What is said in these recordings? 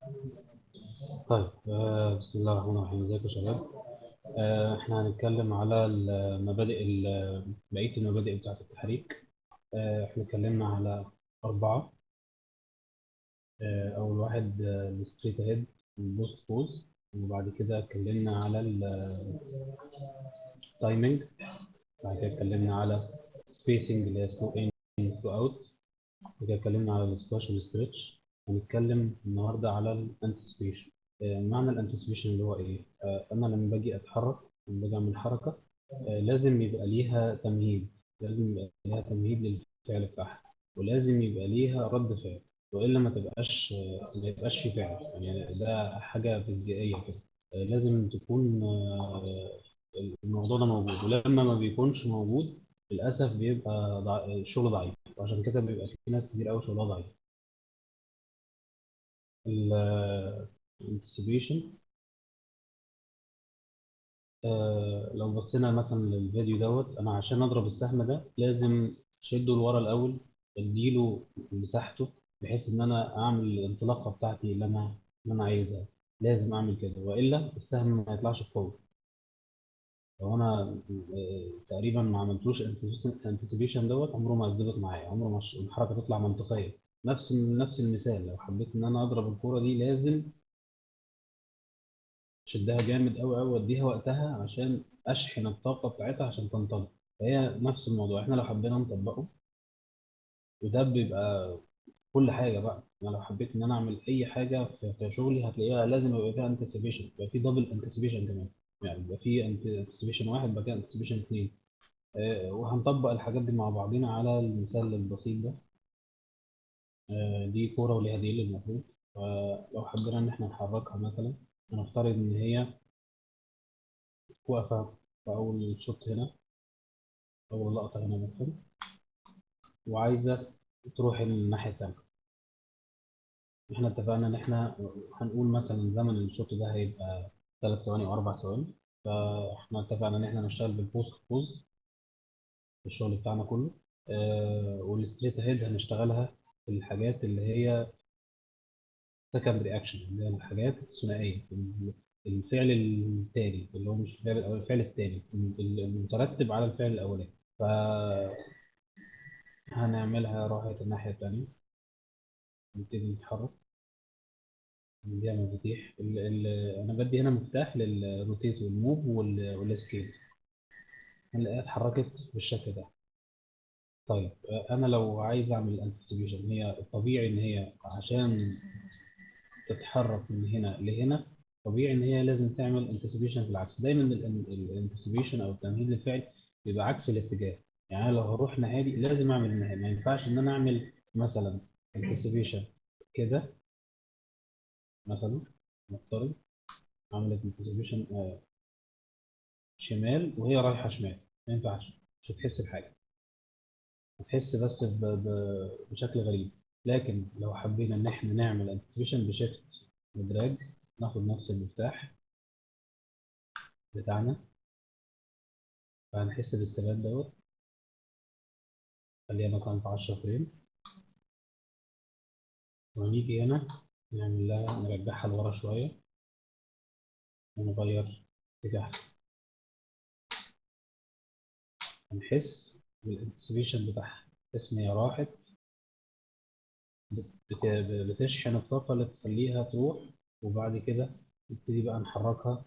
طيب بسم الله الرحمن الرحيم. ازيكم يا شباب؟ احنا هنتكلم على بقية المبادئ بتاعة التحريك. احنا اتكلمنا على أربعة. أول واحد الستريت أهيد والبوست بوز، وبعد كده اتكلمنا على التايمنج. بعد كده اتكلمنا على سبيسنج اللي هي سلو إن سلو أوت. بعد كده اتكلمنا على السكواش والستريتش. هنتكلم النهاردة على الانتسبيشن. معنى الانتسبيشن اللي هو ايه؟ انا لما باجي اتحرك، لما باجي اعمل حركه، لازم يبقى ليها تمهيد. لازم يبقى ليها تمهيد للفعل بتاعها، ولازم يبقى ليها رد فعل، والا ما يبقاش في فعل. يعني ده حاجه فيزيائيه كده. لازم تكون الموضوع ده موجود، ولما ما بيكونش موجود للاسف بيبقى الشغل ضعيف، وعشان كده بيبقى في ناس كتير قوي شغلها ضعيف. الانتسيبيشن، لو بصينا مثلا للفيديو دوت، انا عشان اضرب السهم ده لازم اشده لورا الاول، اديله مساحته، بحيث ان انا اعمل الانطلاقه بتاعتي اللي انا عايزها. لازم اعمل كده، والا السهم ما يطلعش بقوه. لو انا تقريبا ما عملتوش انتسيبيشن دوت، عمره ما هيظبط معايا، عمره ما الحركه تطلع منطقيه. نفس المثال، لو حبيت ان انا اضرب الكوره دي لازم شدها جامد قوي قوي واديها وقتها عشان اشحن الطاقه بتاعتها عشان تنطلق. فهي نفس الموضوع، احنا لو حبينا نطبقه، وده بيبقى كل حاجه بقى. انا لو حبيت ان انا اعمل اي حاجه في شغلي، هتلاقيها لازم يبقى فيها انتسيبيشن، يبقى في دبل انتسيبيشن كمان. يعني يبقى في انتسيبيشن واحد، بعد كده انتسيبيشن اثنين. وهنطبق الحاجات دي مع بعضنا على المثال البسيط ده. دي كوره وليها ديل المفروض. فلو حبينا ان احنا نحركها مثلا، هنفترض ان هي واقفه في اول شوط هنا، أول لقطة هنا مثلا، وعايزة تروح الناحية التانية. احنا اتفقنا إن احنا هنقول مثلا زمن الشوط ده هيبقى 3 ثواني أو 4 ثواني. فاحنا اتفقنا إن احنا نشتغل بالبوست بوز في الشغل بتاعنا كله. والستريت هيد هنشتغلها في الحاجات اللي هي سكندري أكشن، اللي هي الحاجات الثنائية، الفعل التالي، اللي هو مش الفعل الأول، الفعل التالي المترتب على الفعل الأولاني. فهنعملها راحة الناحية التانية، نبتدي نتحرك. دي مفاتيح انا بدي هنا مفتاح للروتيت والموف والسكيل. هنلاقيها اتحركت بالشكل ده. طيب انا لو عايز اعمل انتسيبيشن، هي الطبيعي ان هي عشان تتحرك من هنا لهنا، طبيعي ان هي لازم تعمل انتسيبيشن في العكس. دايما الانتسيبيشن او التمهيد للفعل بيبقى عكس الاتجاه. يعني أنا لو هروح ناحيه دي لازم اعمل الناحيه، ما ينفعش ان انا اعمل مثلا انتسيبيشن كده مثلا. نفترض عملت انتسيبيشن شمال وهي رايحه شمال، ما ينفعش، مش هتحس بحاجه، هتحس بس بشكل غريب. لكن لو حبينا ان احنا نعمل انتجريشن بشيفت ودراج، ناخد نفس المفتاح بتاعنا، فهنحس بالثبات دوت. خلينا مثلا في 10 فريم، ونيجي هنا نعمل لها نرجعها لورا شويه، ونغير اتجاهها. هنحس بالانتسبيشن بتاعها، تحس ان هي راحت، بتشحن الطاقه اللي تخليها تروح، وبعد كده نبتدي بقى نحركها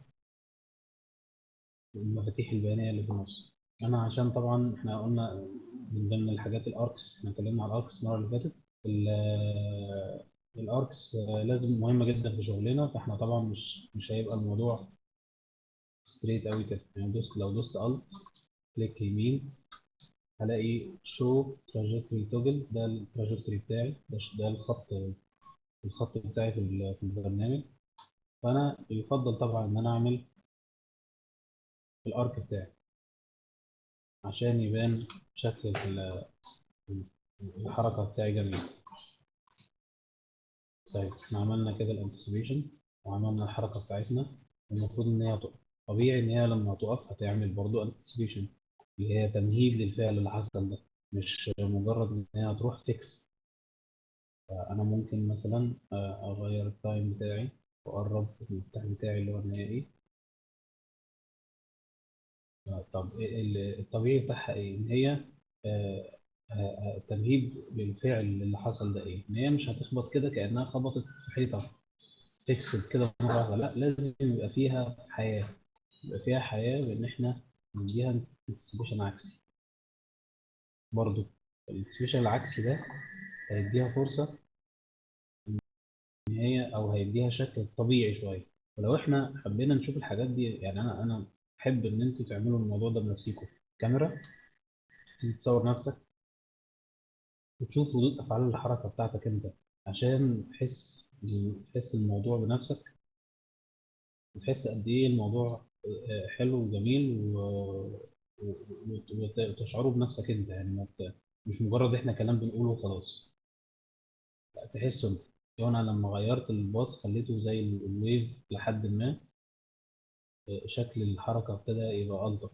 المفاتيح البيانيه اللي في النص. انا عشان طبعا احنا قلنا من ضمن الحاجات الاركس، احنا اتكلمنا على الاركس المره اللي فاتت. الاركس لازم مهمه جدا في شغلنا، فاحنا طبعا مش هيبقى الموضوع ستريت قوي كده. يعني لو دوست الت كليك يمين، هلاقي شو تراجكتوري توجل، ده التراجكتوري بتاعي، ده الخط بتاعي في البرنامج. فانا يفضل طبعا ان انا اعمل الارك بتاعي عشان يبان شكل الحركه بتاعي جميل. طيب احنا عملنا كده الانتسيبيشن وعملنا الحركه بتاعتنا. المفروض ان هي تقف. طبيعي ان هي لما تقف هتعمل برضو انتسيبيشن، اللي هي تمهيد للفعل اللي حصل ده، مش مجرد ان هي تروح فيكس. فأنا ممكن مثلا أغير التايم بتاعي وأقرب المفتاح بتاعي اللي هو النهائي. طب الطبيعي بتاعها إيه؟ إن هي تمهيد للفعل اللي حصل ده إيه؟ إن هي مش هتخبط كده كأنها خبطت في حيطة تكسب كده مرة واحدة، لا لازم يبقى فيها حياة. يبقى فيها حياة بإن إحنا نديها انتسيبيشن عكسي برضه. الانتسيبيشن العكسي ده هيديها فرصة إن هي، أو هيديها شكل طبيعي شوية. ولو إحنا حبينا نشوف الحاجات دي، يعني أنا أحب إن أنتوا تعملوا الموضوع ده بنفسيكم. كاميرا، تيجي تصور نفسك وتشوف ردود أفعال الحركة بتاعتك أنت، عشان تحس الموضوع بنفسك، وتحس قد إيه الموضوع حلو وجميل وتشعروا بنفسك أنت، يعني مش مجرد إحنا كلام بنقوله وخلاص. لا، تحسه أنت. يعني أنا لما غيرت الباص خليته زي الويف لحد ما شكل الحركة ابتدى يبقى ألطف،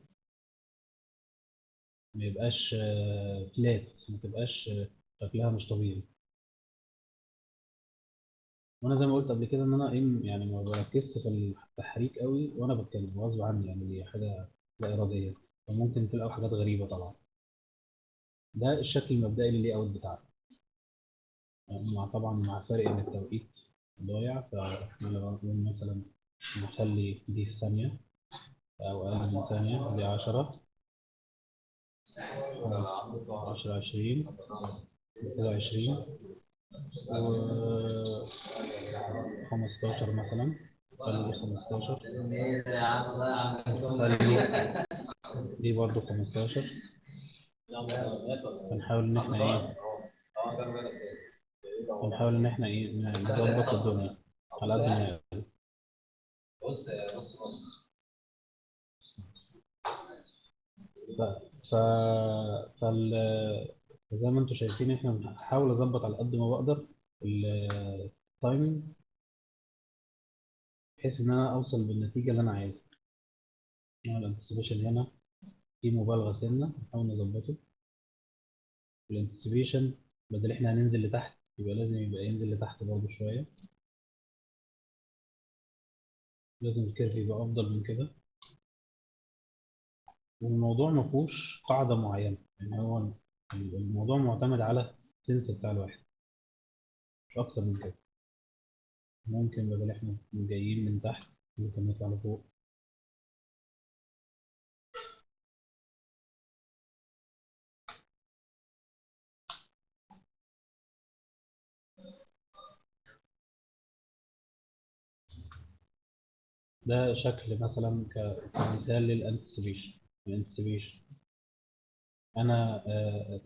ما يبقاش فلات، ما تبقاش شكلها مش طبيعي. وانا زي ما قلت قبل كده ان انا ايه، يعني ما بركزش في التحريك قوي وانا بتكلم غصب عني، يعني دي حاجه لا اراديه، فممكن تلاقوا حاجات غريبه طبعا. ده الشكل المبدئي للي اوت بتاعنا، يعني مع طبعا مع فرق ان التوقيت ضايع، فاحنا لو نقول مثلا نخلي دي في ثانيه او اقل من ثانيه، دي 10، 10 20 كده 20 و 15 مثلا، خلي دي 15، خلي دي برضو 15. بنحاول ان احنا ايه، بنحاول ان احنا ايه نظبط الدنيا على قد ما نقدر. ف ف فال زي ما انتم شايفين احنا بنحاول اظبط على قد ما بقدر التايمنج، بحيث ان انا اوصل بالنتيجه اللي انا عايزها. يعني الانتسيبيشن هنا في مبالغه سنه، نحاول نظبطه. الانتسيبيشن بدل احنا هننزل لتحت، يبقى لازم يبقى ينزل لتحت برضه شويه، لازم الكيرف يبقى افضل من كده. والموضوع ما فيهوش قاعده معينه، يعني هو الموضوع معتمد على السنس بتاع الواحد، مش اكتر من كده. ممكن بدل احنا جايين من تحت ممكن نطلع لفوق. ده شكل مثلا كمثال للانتسيبيشن. الانتسيبيشن انا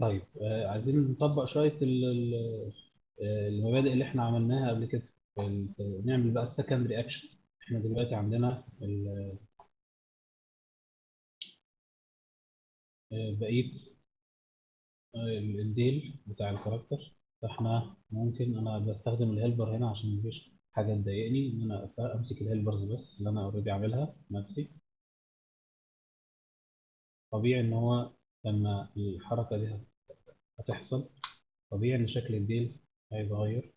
طيب عايزين نطبق شويه المبادئ اللي احنا عملناها قبل كده. نعمل بقى السكند رياكشن. احنا دلوقتي عندنا بقيه الديل بتاع الكاركتر. فاحنا ممكن انا بستخدم الهيلبر هنا عشان مفيش حاجه تضايقني، ان انا امسك الهيلبرز بس اللي انا اوريدي عاملها نفسي. طبيعي ان هو لما الحركه دي هتحصل، طبيعي ان شكل الديل هيتغير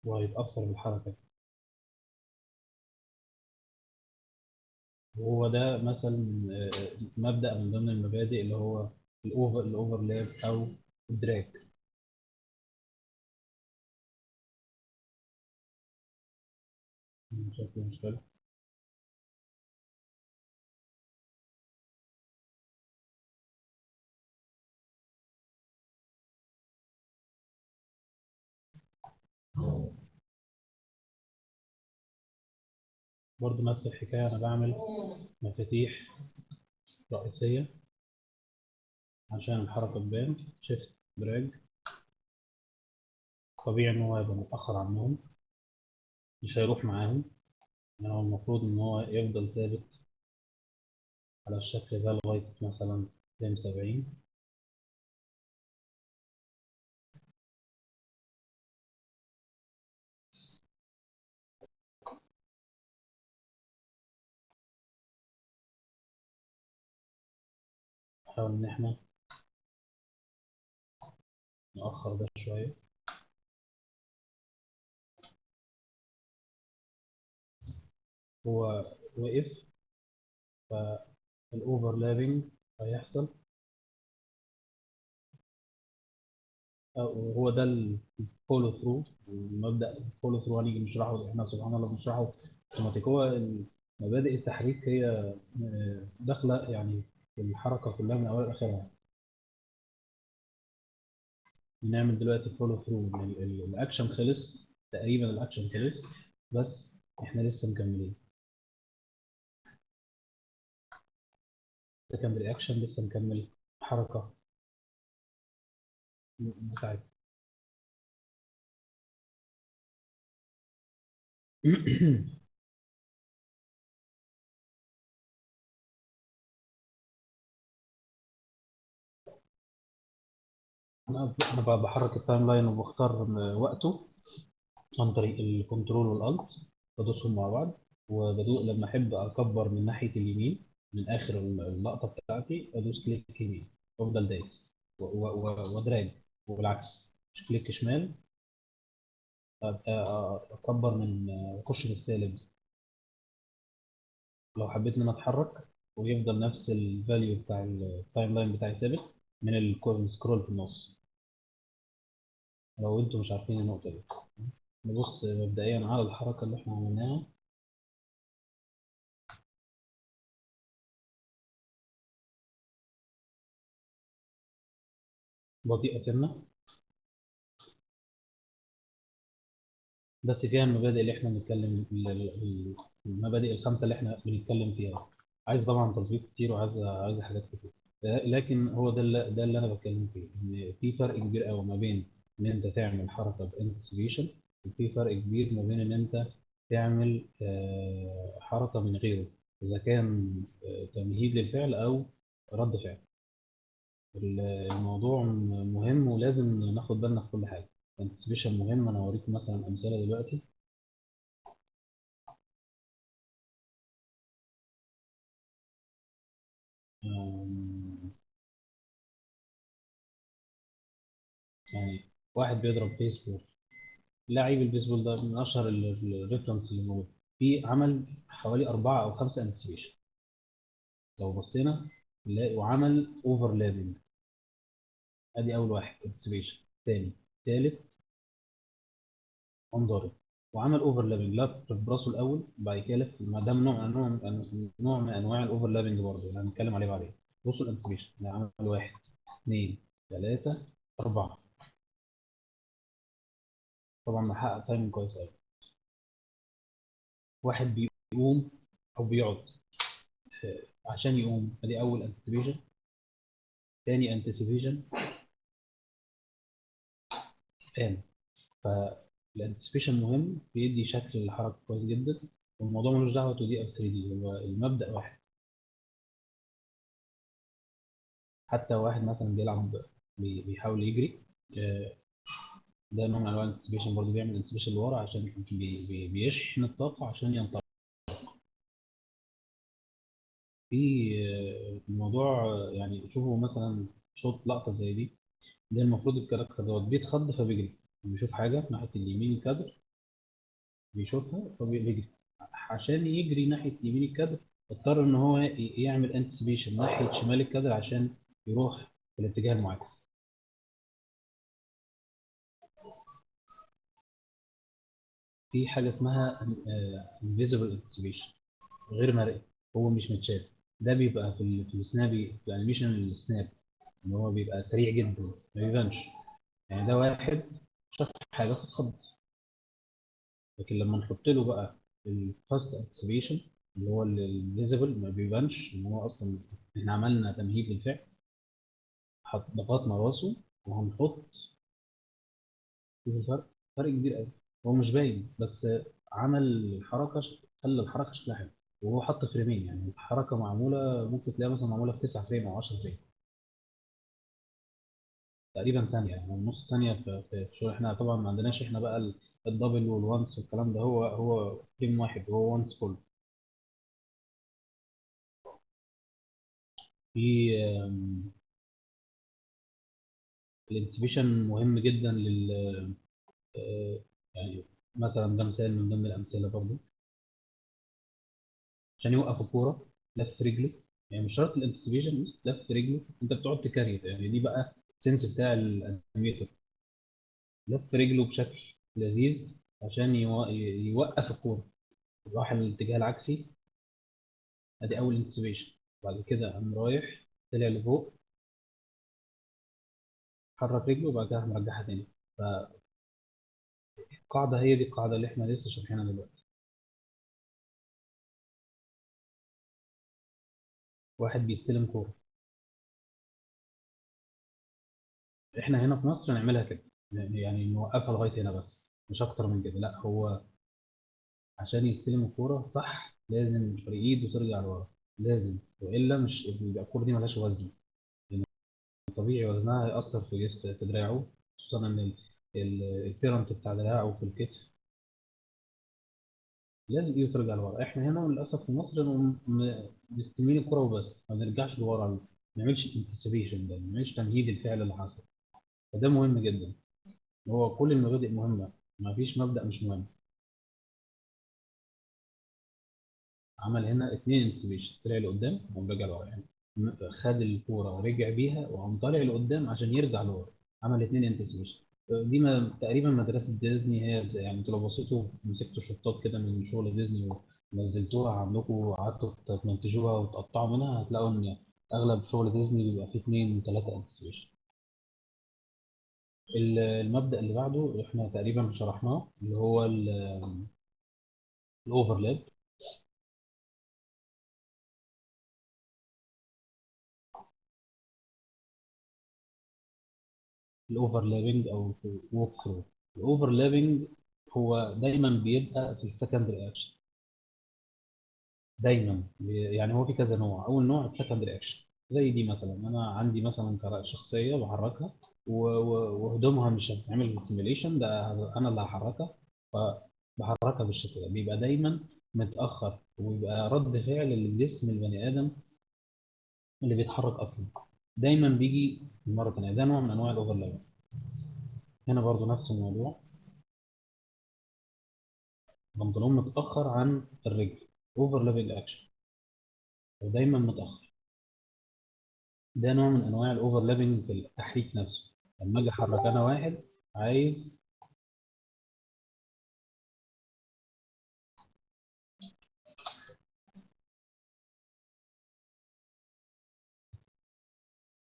وهيتاثر بالحركه دي. وهو ده مثلا مبدا من ضمن المبادئ اللي هو الاوفرلاب او الدراج. شكله مشكله. برضه نفس الحكايه، انا بعمل مفاتيح رئيسيه عشان الحركه تبان. شيفت دراج، طبيعي ان هو هيبقى متاخر عنهم، مش هيروح معاهم. يعني هو المفروض ان هو يفضل ثابت على الشكل ده لغايه مثلا فريم 70. نحاول ان احنا نأخر ده شوية. هو وقف، فالاوفرلابنج هيحصل. وهو ده الفولو ثرو، مبدأ الفولو ثرو هنيجي نشرحه احنا سبحان الله بنشرحه اوتوماتيك. هو مبادئ التحريك هي داخلة يعني في الحركة كلها من أولها لآخرها. بنعمل دلوقتي فولو ثرو، الأكشن خلص تقريبا، الأكشن خلص بس احنا لسه مكملين. ده كان رياكشن لسه مكمل حركة بتاعتنا. أنا بقى بحرك التايم لاين وبختار وقته عن طريق الكنترول والالت، بدوسهم مع بعض. وبدوق لما احب اكبر من ناحيه اليمين من اخر اللقطه بتاعتي ادوس كليك يمين وافضل دايس وادراج، والعكس مش كليك شمال. اكبر من اخش في السالب لو حبيت ان انا اتحرك، ويفضل نفس الفاليو بتاع التايم لاين بتاعي ثابت من السكرول في النص. لو انتم مش عارفين النقطه دي، نبص مبدئيا على الحركه اللي احنا عملناها. بطيئه سنه، بس فيها المبادئ اللي احنا بنتكلم المبادئ الخمسه اللي احنا بنتكلم فيها. عايز طبعا تظبيط كتير، عايز حاجات كتير. لكن هو ده اللي انا بتكلم فيه، ان في فرق كبير قوي ما بين ان انت تعمل حركه بانتسبيشن، وفي فرق كبير ما بين ان انت تعمل حركه من غيره، اذا كان تمهيد للفعل او رد فعل. الموضوع مهم ولازم ناخد بالنا في كل حاجه. الانتسبيشن مهم، انا هوريكم مثلا امثله دلوقتي. آم، يعني واحد بيضرب بيسبول، لاعب البيسبول ده من اشهر الريفرنس اللي موجود، في عمل حوالي 4 أو 5 انتسبيشن. لو بصينا نلاقي وعمل اوفرلابنج. ادي اول واحد انتسبيشن، ثاني، ثالث، قام ضارب وعمل اوفرلابنج، لف براسه الاول وبعد كده لف. ما ده نوع من انواع الاوفرلابنج برضه اللي هنتكلم عليه بعدين. بصوا الانتسبيشن ده عمل واحد، اثنين، ثلاثه، اربعه. طبعا محقق تايمنج كويس قوي. واحد بيقوم او بيقعد عشان يقوم، ادي اول انتسيبيشن، ثاني انتسيبيشن، قام. فالانتسيبيشن مهم، بيدي شكل الحركه كويس جدا. والموضوع ملوش دعوه 2 دي او 3 دي، هو المبدا واحد. حتى واحد مثلا بيلعب بيحاول يجري، آه، ده نوع من انواع الانتسيبيشن برضه، بيعمل انتسيبيشن لورا عشان بيشحن الطاقه عشان ينطلق. في الموضوع يعني شوفوا مثلا شوط لقطه زي دي، ده المفروض الكاركتر دوت بيتخض فبيجري، بيشوف حاجه ناحيه اليمين الكادر بيشوفها فبيجري. عشان يجري ناحيه يمين الكادر اضطر ان هو يعمل انتسبيشن ناحيه شمال الكادر عشان يروح في الاتجاه المعاكس. في حاجه اسمها انفيزبل انتسبيشن، غير مرئي، هو مش متشاف. ده بيبقى في السنابي، في الانيميشن السناب، ان هو بيبقى سريع جدا ما بيبانش. يعني ده واحد شاف حاجه فاتخض، لكن لما نحط له بقى الفاست انتسبيشن اللي هو الفيزبل ما بيبانش ان هو اصلا احنا عملنا تمهيد للفعل. ضغطنا راسه وهنحط. في فرق كبير قوي. هو مش باين بس عمل الحركه، خلى الحركه شكلها حلو. وهو حط فريمين، يعني الحركه معموله ممكن تلاقيها مثلا معموله في 9 فريم او 10 فريم، تقريبا ثانيه يعني نص ثانيه في شغل. احنا طبعا ما عندناش احنا بقى الدبل والوانس والكلام ده، هو فريم واحد، هو وانس فول. في الانسبيشن مهم جدا لل آه، يعني مثلا ده مثال من ضمن الامثله برضه. عشان يوقف الكوره لف رجله، يعني مش شرط الانتسبيشن، لف رجله انت بتقعد تكريت، يعني دي بقى السنس بتاع الانيميتر. لف رجله بشكل لذيذ عشان يوقف الكوره، راح الاتجاه العكسي، ادي اول انتسبيشن. بعد كده قام رايح طلع لفوق، حرك رجله وبعد كده قام مرجعها تاني. فالقاعده هي دي القاعده اللي احنا لسه شارحينها دلوقتي. واحد بيستلم كوره، احنا هنا في مصر نعملها كده، يعني نوقفها لغايه هنا بس، مش اكتر من كده. لا، هو عشان يستلم الكوره صح لازم ايده ترجع لورا، لازم، والا مش يبقى الكوره دي ملهاش وزن. لان طبيعي وزنها هيأثر في جسم، في دراعه، خصوصا ان البيرنت بتاع دراعه في الكتف، لازم ايده ترجع لورا. احنا هنا للاسف في مصر مستلمين الكوره وبس، ما بنرجعش لورا، ما نعملش انتسيبيشن، ده ما نعملش تمهيد الفعل اللي حصل. فده مهم جدا. هو كل المبادئ مهمه، ما فيش مبدأ مش مهم. عمل هنا اتنين انتسيبيشن، طلع لقدام وقام رجع لورا، يعني خد الكوره ورجع بيها وقام طالع لقدام عشان يرجع لورا. عمل اتنين انتسيبيشن. دي ما تقريبا مدرسه ديزني هي، يعني انتوا لو بصيتوا مسكتوا شطات كده من شغل ديزني ونزلتوها عندكم وقعدتوا تمنتجوها وتقطعوا منها، هتلاقوا ان اغلب شغل ديزني بيبقى فيه اتنين وثلاثه انتسيبيشن. المبدأ اللي بعده احنا تقريبا شرحناه، اللي هو الاوفرلاب. الاوفرلابنج او ووك ثرو. الاوفرلابنج هو دايما بيبقى في السكندري اكشن، دايما يعني هو في كذا نوع. اول نوع السكندري اكشن، زي دي مثلا، انا عندي مثلا شخصيه بحركها وهدومها مش هتعمل سيميليشن، ده انا اللي هحركها. فبحركها بالشكل ده، بيبقى دايما متاخر، وبيبقى رد فعل للجسم البني ادم اللي بيتحرك اصلا دايما بيجي مره ثانيه. ده نوع من انواع الاوفرلاب. هنا برضو نفس الموضوع، بنطلون متأخر عن الرجل، اوفرلابنج اكشن، ودايما متأخر. ده نوع من انواع الاوفرلابنج في التحريك نفسه. لما اجي احرك انا واحد عايز،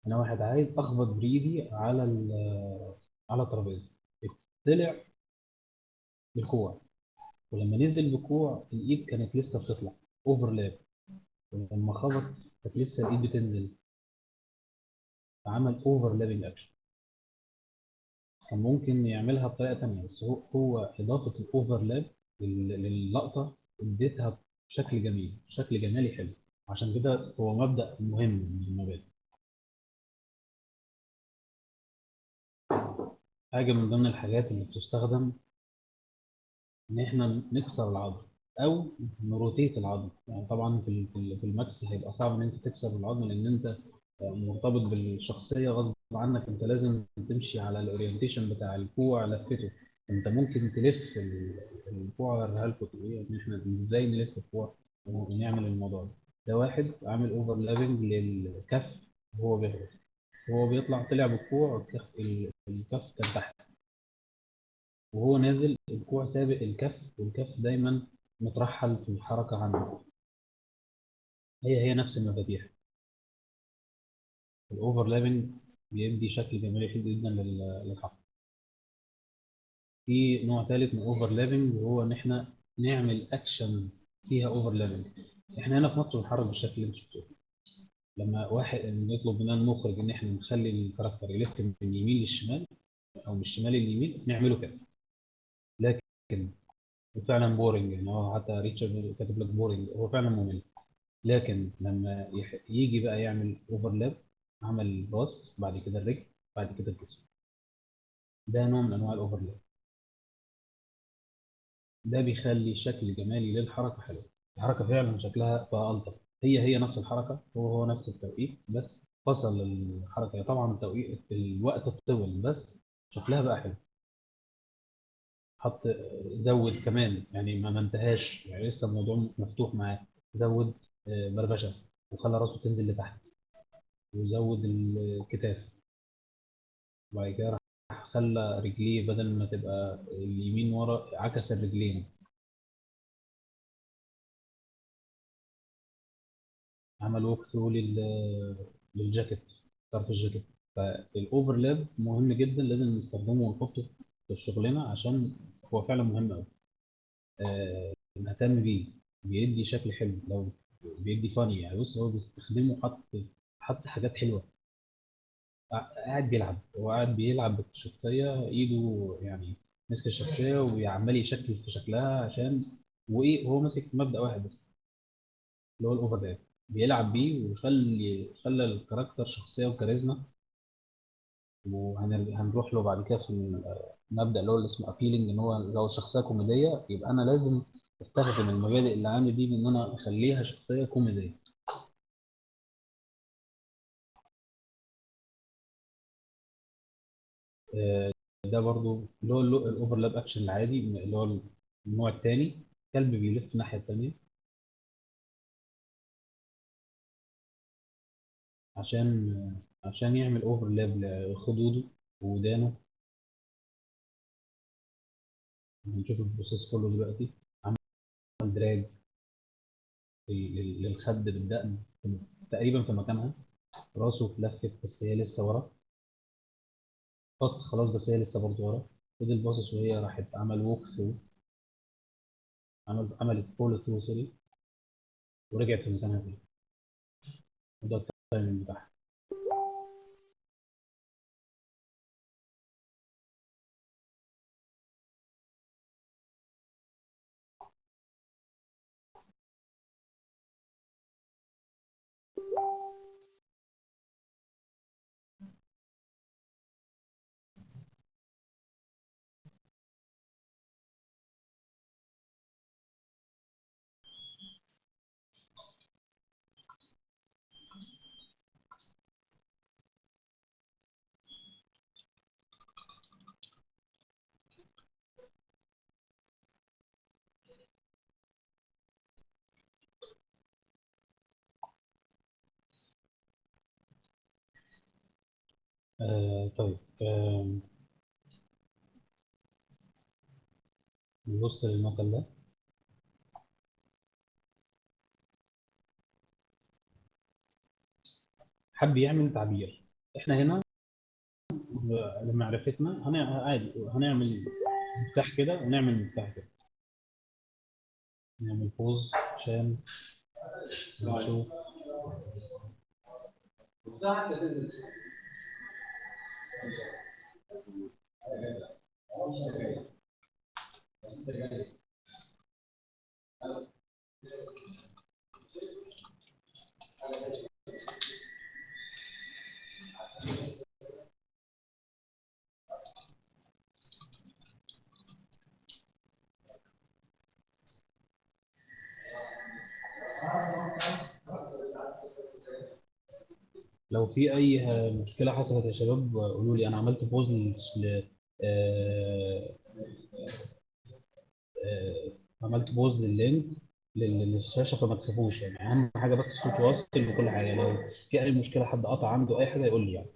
انا واحد عايز اخبط بايدي على على الترابيزه، طلع بالكوع، ولما نزل بكوع الايد كانت لسه بتطلع، اوفرلاب. ولما خبط كانت لسه الايد بتنزل، فعمل اوفرلابنج اكشن. كان ممكن يعملها بطريقه ثانيه، بس هو اضافه الاوفرلاب للقطه اديتها بشكل جميل، شكل جمالي حلو. عشان كده هو مبدأ مهم من المبادئ. حاجه من ضمن الحاجات اللي بتستخدم ان احنا نكسر العظم او نروتيت العظم. يعني طبعا في الماكس هيبقى صعب ان انت تكسر العظم، لان انت مرتبط بالشخصيه غصب عنك، انت لازم تمشي على الاورينتيشن بتاع الكوع لفته. انت ممكن تلف الكوع، اوريها لكم ان احنا ازاي نلف الكوع ونعمل الموضوع ده. ده واحد عامل اوفرلابنج للكف وهو بيهرب، وهو بيطلع طلع بالكوع، الكف كان تحت، وهو نازل الكوع سابق الكف، والكف دايما مترحل في الحركة عنه. هي نفس المفاتيح. الاوفرلابنج بيدي شكل جمالي حلو جدا للحركة. في نوع ثالث من الاوفرلابنج، وهو ان احنا نعمل اكشنز فيها اوفرلابنج. احنا هنا في مصر بنحرك بالشكل اللي انت شفتوه. لما واحد يطلب مننا المخرج ان احنا نخلي الكاركتر يلف من اليمين للشمال او من الشمال لليمين، نعمله كده. لكن فعلا بورنج، يعني هو حتى ريتشارد كاتب لك بورنج، هو فعلا ممل. لكن لما يجي بقى يعمل اوفرلاب، عمل الراس بعد كده الرجل بعد كده الجسم، ده نوع من انواع الاوفرلاب. ده بيخلي شكل جمالي للحركه حلو، الحركه فعلا شكلها بقى الطف. هي نفس الحركه، هو نفس التوقيت، بس فصل الحركه. هي طبعا التوقيت الوقت طول، بس شكلها بقى حلو. حط، زود كمان يعني، ما انتهاش يعني، لسه الموضوع مفتوح معاه. زود بربشه، وخلى راسه تنزل لتحت، وزود الكتاف. وبعد كده راح خلى رجليه بدل ما تبقى اليمين ورا، عكس الرجلين. عمل ووك ثرو للجاكيت، طرف الجاكيت. فالاوفرلاب مهم جدا، لازم نستخدمه ونحطه في شغلنا، عشان هو فعلا مهم قوي. نهتم بيه، بيدي شكل حلو، لو بيدي فاني يعني. بص، هو بيستخدمه، حط حاجات حلوه. قاعد بيلعب، هو قاعد بيلعب بالشخصيه، ايده يعني ماسك الشخصيه وعمال يشكل في شكلها، عشان وايه، هو ماسك مبدأ واحد بس، اللي هو الاوفر. بيلعب بيه خلى الكاركتر شخصيه وكاريزما. وهنروح له بعد كده في المبدأ اللي اسمه ابيلينج، ان هو لو شخصيه كوميديه، يبقى انا لازم استخدم المبادئ اللي عندي دي، بان انا اخليها شخصيه كوميديه. آه، ده برضو اللي هو الاوفرلاب اكشن العادي، اللي هو النوع الثاني. كلب بيلف الناحيه الثانيه، عشان يعمل اوفرلاب لخدوده وودانه. هنشوف البروسيس كله دلوقتي. عمل دراج للخد بالدقن، تقريبا في مكانها. راسه لفت، بس هي لسه ورا. بص خلاص، بس هي لسه برضه ورا. فضل باصص، وهي راحت عمل ووك ثرو، عملت فول ثرو، سوري. ورجعت في مكانها تاني. وده التايمنج بتاعها. طيب. نبص للمثل ده. حب يعمل تعبير. احنا هنا لمعرفتنا عادي هنعمل مفتاح كده، ونعمل مفتاح كده. نعمل بوز عشان نشوف. لو في اي مشكله حصلت يا شباب، قولوا لي. انا عملت بوز آه، عملت بوز لللينك للشاشه، فما تخافوش يعني. اهم حاجه بس الصوت واصل وكل حاجه. لو في اي مشكله، حد قطع عنده اي حاجه، يقول لي يعني.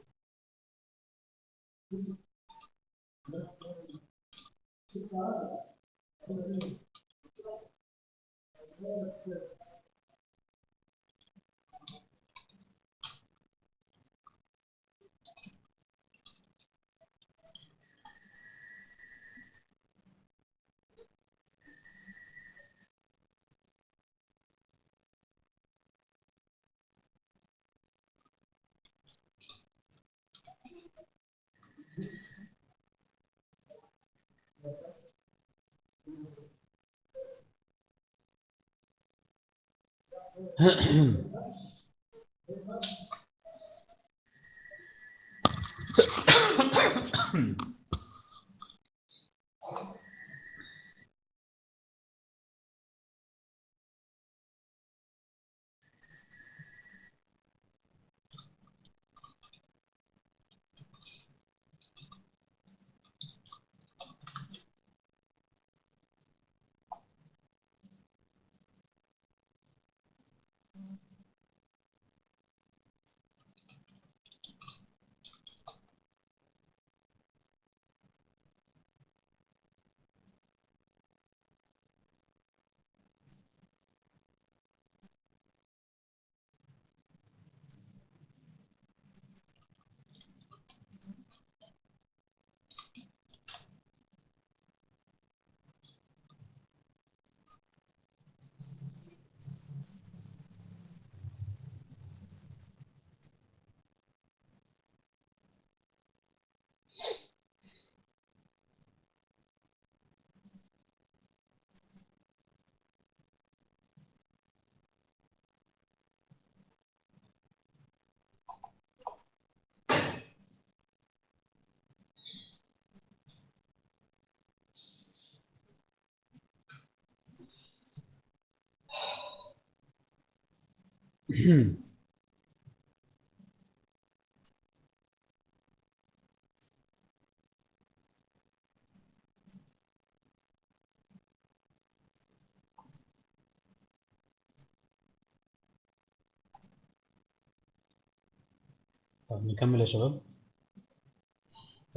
طب نكمل يا شباب.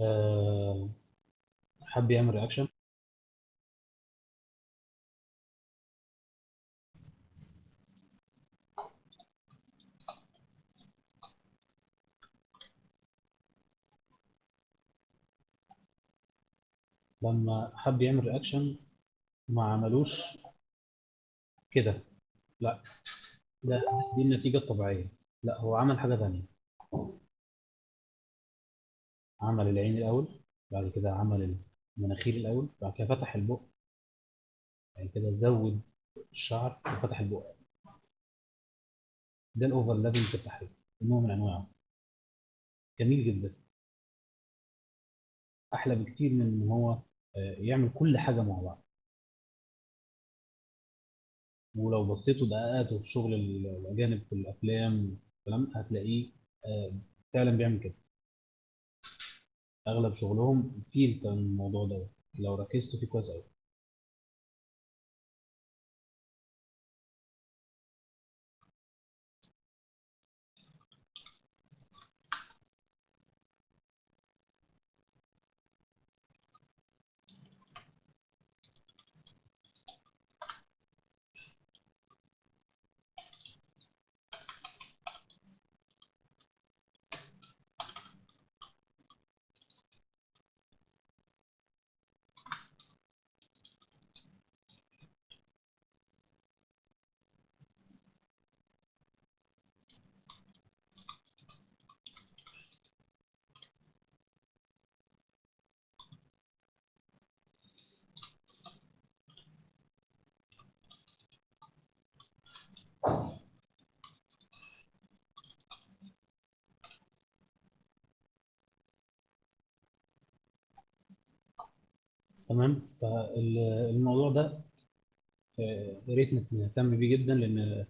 أه حب يعمل رياكشن. لما حب يعمل رياكشن ما عملوش كده، لا، ده دي النتيجة الطبيعية. لا، هو عمل حاجة تانية. عمل العين الأول، بعد كده عمل المناخير الأول، بعد كده فتح البق، بعد كده زود الشعر وفتح البق. ده الأوفرلابنج في التحريك، نوع من أنواعه. جميل جدا. أحلى بكتير من إن هو يعمل كل حاجة مع بعض. ولو بصيتوا دققاتوا في شغل الأجانب في الأفلام الكلام هتلاقيه آه، فعلا بيعمل كده. أغلب شغلهم فيه كان الموضوع ده، لو ركزتوا فيه كويس أوي. تمام. فالموضوع ده يا ريت نهتم بيه جدا، لان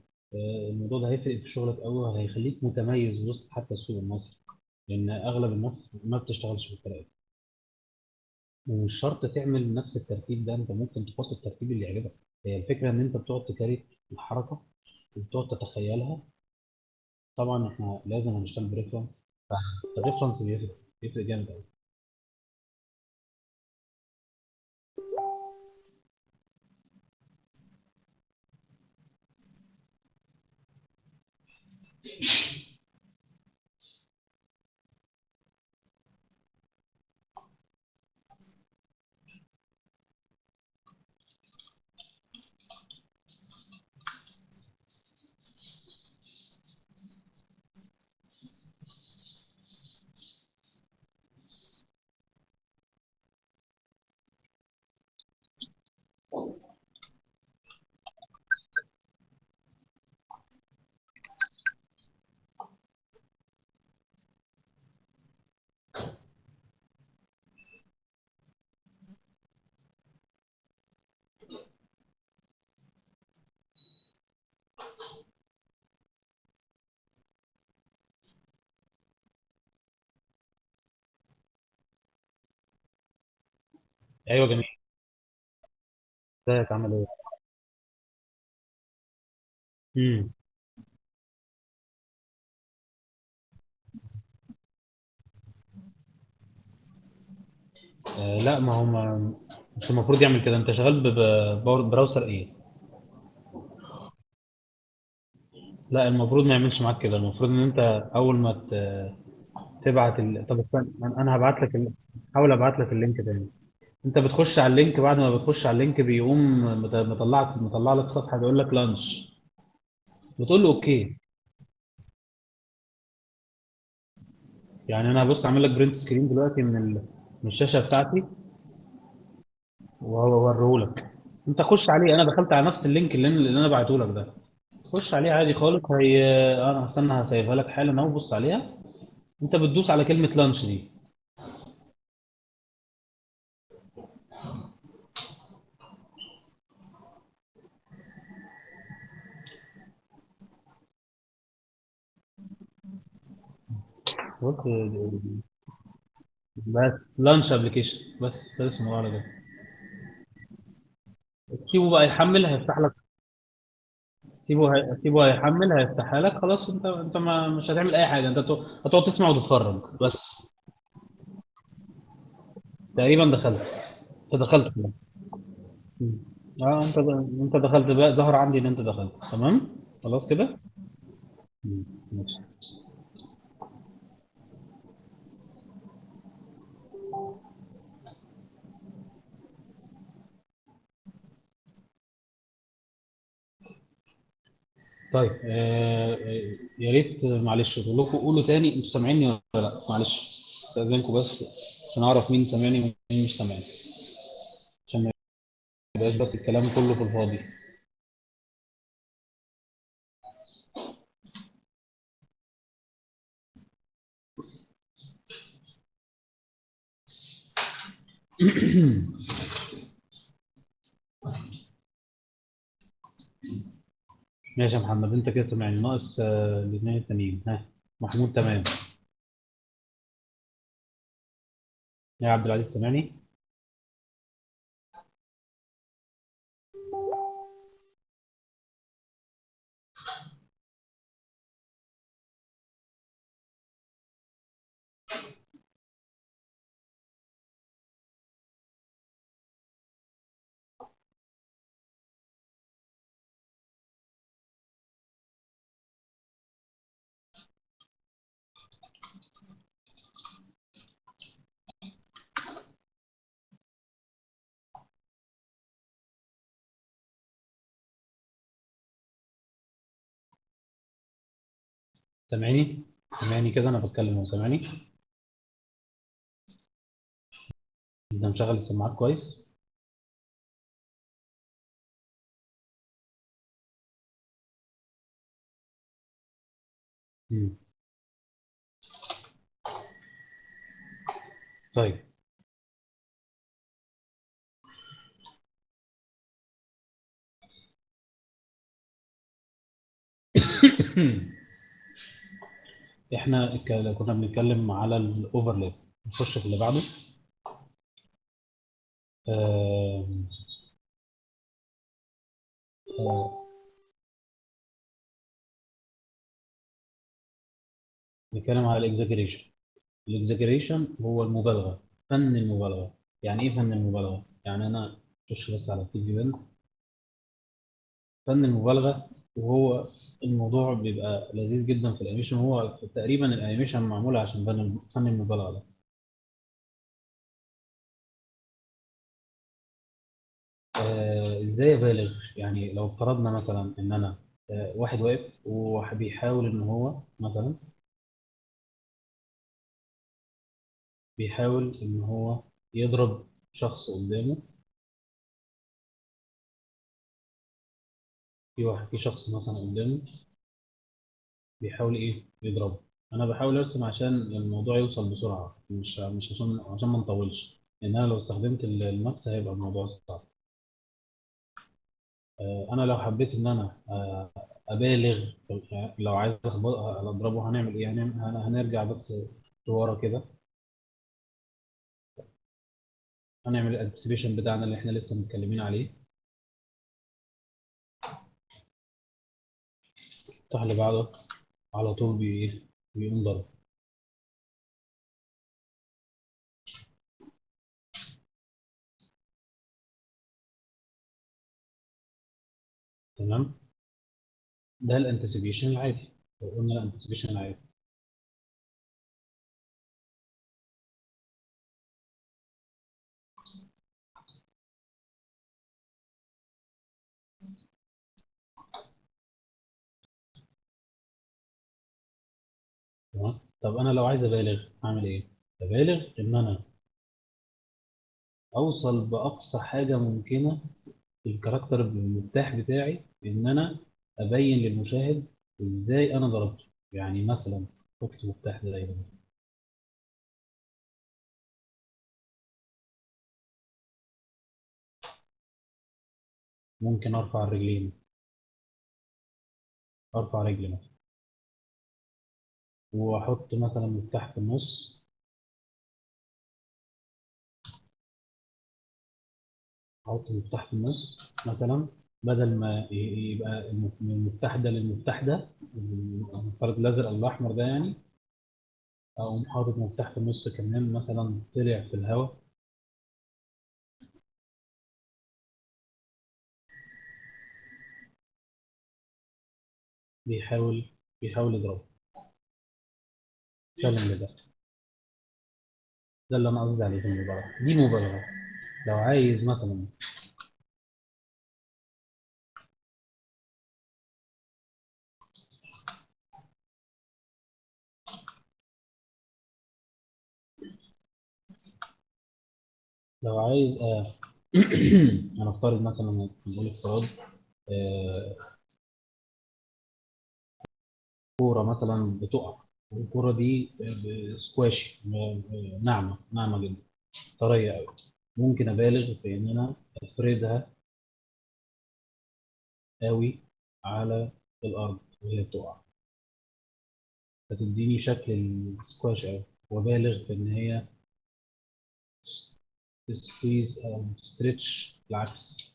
الموضوع ده هيفرق في شغلك قوي وهيخليك متميز وسط حتى السوق المصري، لان اغلب الناس ما بتشتغلش بالطريقه دي. ومش شرط تعمل نفس الترتيب ده، انت ممكن تحط الترتيب اللي يعجبك. هي الفكره ان انت بتقعد تكاري الحركه وبتقعد تتخيلها. طبعا احنا لازم هنشتغل بريفرنس، فالريفرنس بيفرق جامد قوي. ايوه جميل. ازيك عامل ايه؟ امم لا، ما هو مش المفروض يعمل كده. انت شغال ببراوسر ايه؟ لا، المفروض ما يعملش معاك كده. المفروض ان انت اول ما تبعت طب استنى، أنا هبعت لك حاول ابعت لك اللينك تاني. انت بتخش على اللينك، بعد ما بتخش على اللينك بيقوم مطلع لك صفحه بيقول لك لانش، بتقول له اوكي. يعني انا بص اعمل لك برنت سكرين دلوقتي من الشاشه بتاعتي وهوريه لك. انت خش عليه، انا دخلت على نفس اللينك اللي انا بعته لك ده. خش عليه عادي خالص. انا هستنى هسيبها لك حالا اهو، بص عليها. انت بتدوس على كلمه لانش دي. قلت بس لانش ابلكيشن، بس ده اسمه على ده. سيبه بقى يحمل هيفتح لك. سيبه هيحمل هيفتحها لك خلاص. انت ما مش هتعمل اي حاجه، انت هتقعد تسمع وتتفرج بس. تقريبا دخلت. انت دخلت كده. مم. اه انت دخلت بقى، ظهر عندي ان انت دخلت تمام. خلاص كده. مم. ماشي. طيب يا ريت معلش اقول لكم، قولوا تاني انتوا سامعيني ولا لا؟ معلش استاذنكم بس عشان اعرف مين سامعني ومين مش سامعني، عشان ما يبقاش بس الكلام كله في الفاضي. ماشي يا محمد، انت كده سامعني، ناقص الاثنين التانيين. ها، محمود تمام. يا عبد العزيز سامعني؟ سامعني؟ سامعني كده انا بتكلم وسامعني؟ انت مشغل السماعات كويس؟ مم. طيب. احنا كنا بنتكلم على الاوفرلاب. نخش في اللي بعده. آه، آه، نتكلم على الاكزاجريشن. الاكزاجريشن هو المبالغه، فن المبالغه. يعني ايه فن المبالغه؟ يعني انا اخش بس على التي في بند. فن المبالغه، وهو الموضوع بيبقى لذيذ جدا في الانيميشن. هو تقريبا الانيميشن معمول عشان فن المبالغه ده. ازاي ابالغ؟ يعني لو افترضنا مثلا ان انا واحد واقف وبيحاول ان هو مثلا بيحاول ان هو يضرب شخص قدامه. في شخص مثلا قدامه بيحاول ايه يضربه. انا بحاول ارسم عشان الموضوع يوصل بسرعه، مش عشان ما نطولش، لان انا لو استخدمت الماكس هيبقى الموضوع صعب. انا لو حبيت ان انا ابالغ لو عايز اضربه هنعمل ايه؟ هنرجع بس لورا كده. هنعمل الانتسيبيشن بتاعنا اللي احنا لسه متكلمين عليه. الصح اللي بعده على طول بيقوم ضرب. تمام. ده الانتسيبيشن العادي. لو قلنا الانتسيبيشن العادي. تمام. طب انا لو عايز ابالغ اعمل ايه؟ ابالغ ان انا اوصل باقصى حاجه ممكنه في الكاركتر المفتاح بتاعي، ان انا ابين للمشاهد ازاي انا ضربته. يعني مثلا حط مفتاح زي ده مثلا. ممكن ارفع الرجلين. ارفع رجلي مثلا. واحط مثلا مفتاح في النص. احط مفتاح في النص مثلا، بدل ما يبقى من المفتاح ده للمفتاح ده، الفرد الازرق الاحمر ده يعني، اقوم حاطط مفتاح في النص كمان مثلا طلع في الهواء. بيحاول بيحاول يضربه. سلم لده. ده اللي انا قصدي عليه في المبالغه دي، مبالغه. لو عايز مثلا، لو عايز انا افترض مثلا، نقول افتراض، آه، كوره مثلا بتقع، الكوره دي سكواش، ناعمه ناعمه جدا، طريه قوي. ممكن ابالغ في ان انا افردها قوي على الارض وهي بتقع، فتديني شكل السكواش قوي، وابالغ في ان هي سكويز او ستريتش العكس،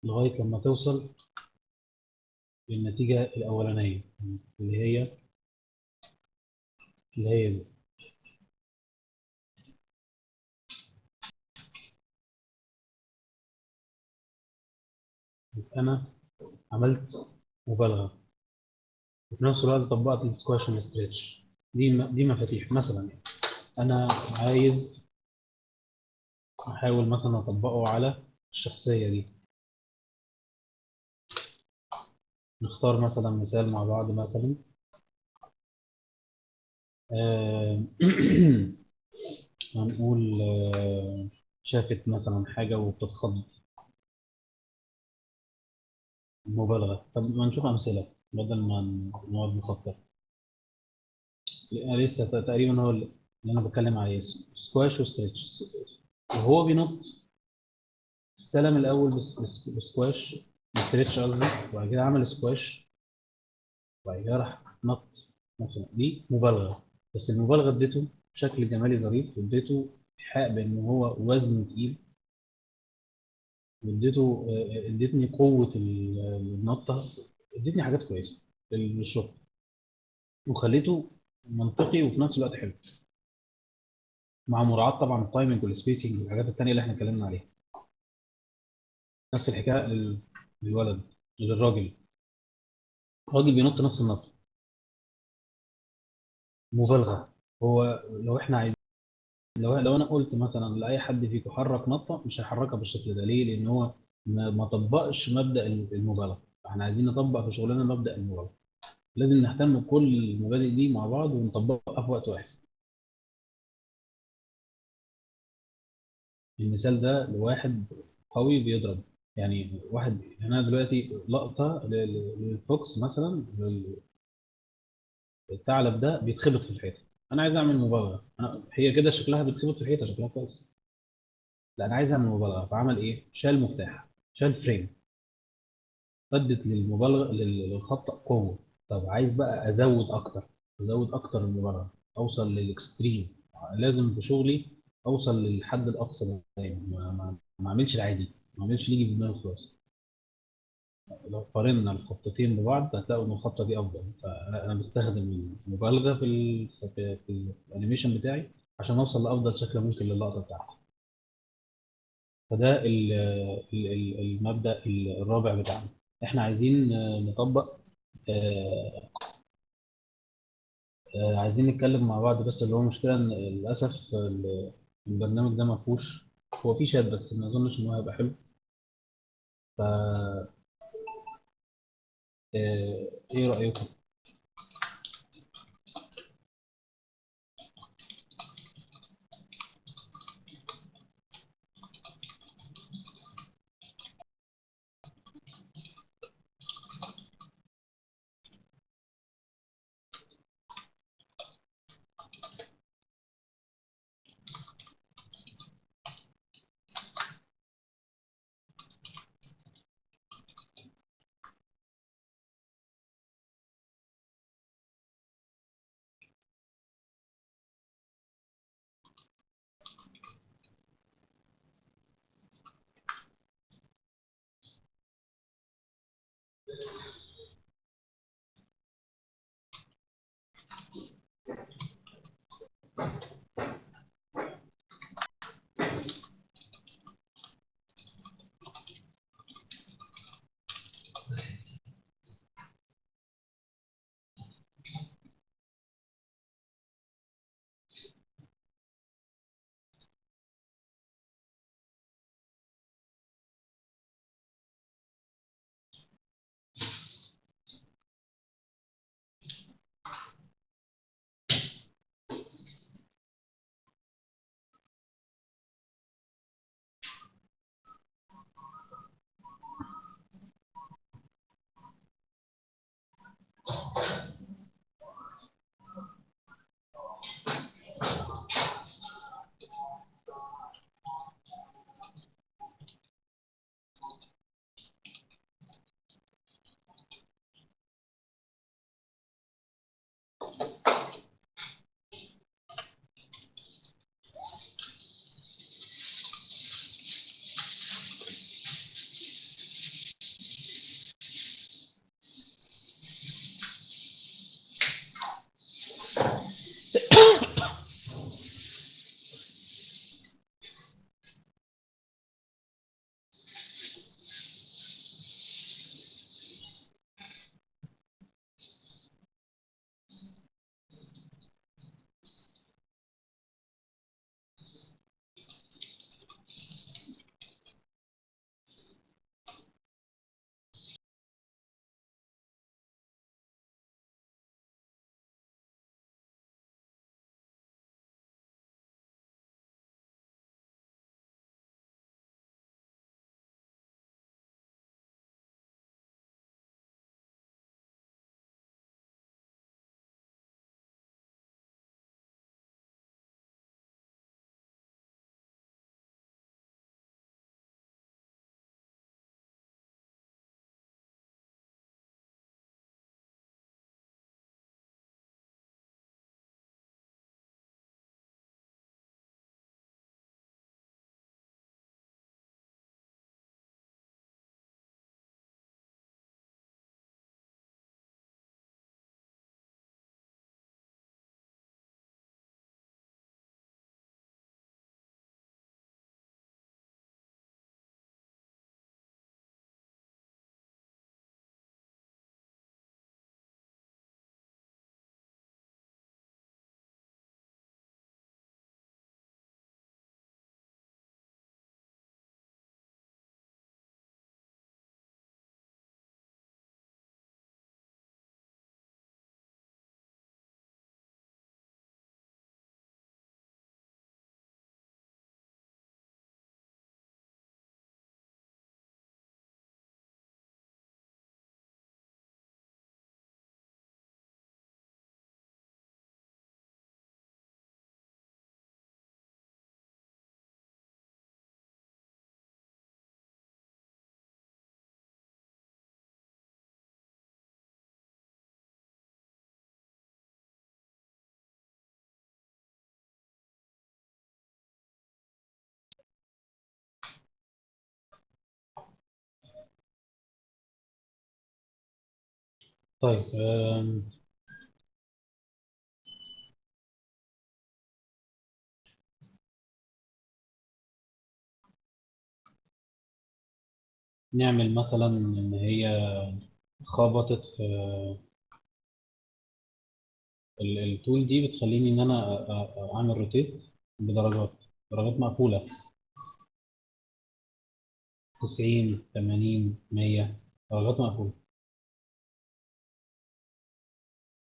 لغايه لما توصل للنتيجه الاولانيه، اللي هي اللي هي دي. انا عملت مبالغه، وفي نفس الوقت طبقت السكواش والستريتش. دي مفاتيح مثلا يعني. انا عايز احاول مثلا اطبقه على الشخصيه دي. نختار مثلا مثال مع بعض مثلا. آه، هنقول شافت مثلا حاجه وبتتخض. مبالغه. طب ما نشوف امثله بدل ما نقعد نفكر. لسه تقريبا هو اللي انا بتكلم عليه، سكواش وستريتش. وهو بينط، استلم الاول بسكواش، ستريتش قصدي، وبعد كده عمل سكواش، وبعد كده راح نط. مثلا دي مبالغه، بس المبالغه اديته شكل جمالي ظريف، واديته ايحاء بان هو وزن تقيل، واديته ادتني قوه النطه، ادتني حاجات كويسه للشغل، وخليته منطقي وفي نفس الوقت حلو، مع مراعاه طبعا التايمنج والسبيسنج والحاجات التانيه اللي احنا اتكلمنا عليها. نفس الحكايه للولد، للراجل. الراجل بينط نفس النط. مبالغه. هو لو احنا عايزين، لو انا قلت مثلا لاي حد فيكم حرك نطه، مش هيحركها بالشكل ده. ليه؟ لان هو ما طبقش مبدا المبالغه. احنا عايزين نطبق في شغلنا مبدا المبالغه. لازم نهتم بكل المبادئ دي مع بعض ونطبقها في وقت واحد. المثال ده لواحد قوي بيضرب، يعني واحد. انا دلوقتي لقطه للفوكس مثلا، الثعلب ده بيتخبط في الحيطه. انا عايز اعمل مبالغه، هي كده شكلها بيتخبط في الحيطه، شكلها كويس. لا، انا عايز اعمل مبالغه، فعمل ايه؟ شال مفتاح، شال فريم، ادت للمبالغه للخط قوه. طب عايز بقى ازود اكتر، ازود اكتر المبالغه، اوصل للاكستريم. لازم في شغلي اوصل للحد الاقصى دايما، ما اعملش العادي، ما اعملش اللي يجي في دماغي خلاص. لو قارنا الخطتين ببعض هتلاقوا ان الخطه دي افضل. فانا بستخدم المبالغه في الانيميشن بتاعي عشان اوصل لافضل شكل ممكن للقطه بتاعتي. فده المبدا الرابع بتاعنا. احنا عايزين نطبق، آه، عايزين نتكلم مع بعض. بس اللي هو مشكله ان للاسف البرنامج ده ما فيهوش، هو فيه شات بس ما اظنش ان هو هيبقى حلو. ف ايه رايكم؟ طيب نعمل مثلا إن هي خبطت في التول دي بتخليني إن أنا أعمل روتيت بدرجات مقفولة، 90 80 100 درجات مقفولة.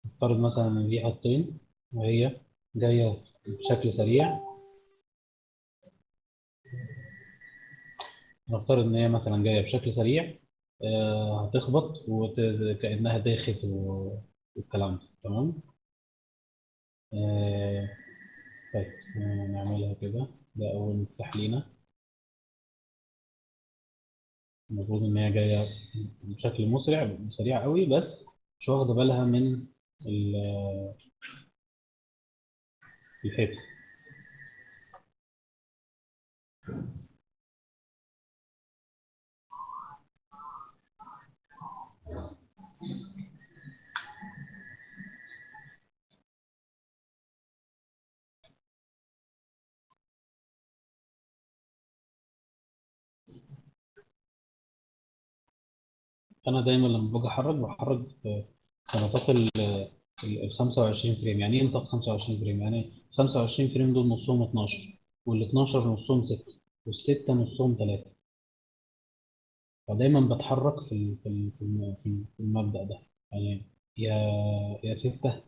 نفترض مثلا إن دي خطين وهي جاية بشكل سريع. نفترض إن هي مثلا جاية بشكل سريع، هتخبط وكأنها داخل والكلام ده تمام. آه، طيب نعملها كده. ده أول مفتاح لينا. المفروض إن هي جاية بشكل مسرع سريع قوي، بس مش واخدة بالها من ال- الحيطة. أنا دايما لما باجي أحرك بحرك في نطاق ال 25 فريم. يعني إيه نطاق 25 فريم؟ يعني 25 فريم دول نصهم 12، وال 12 نصهم 6، والستة نصهم 3. فدايما بتحرك في المبدأ ده. يعني يا يا 6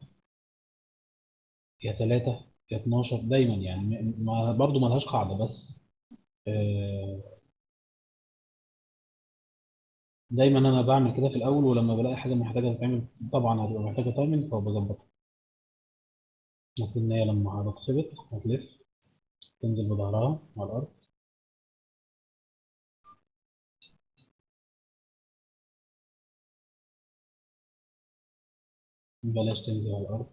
يا 3 يا 12 دايما. يعني برضه ملهاش قاعدة، بس آه، دايما انا بعمل كده في الاول، ولما بلاقي حاجه محتاجه تتعمل طبعا هتبقى محتاجه تايمنج فبظبطها. المفروض ان هي لما هتتخبط هتلف، تنزل بظهرها على الارض. بلاش تنزل على الارض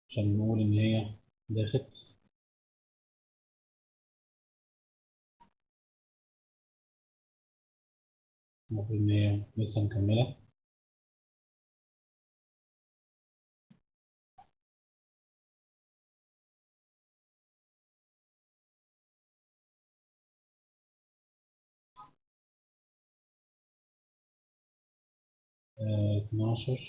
عشان نقول ان هي داخت. المفروض ان هي لسه مكمله. 12.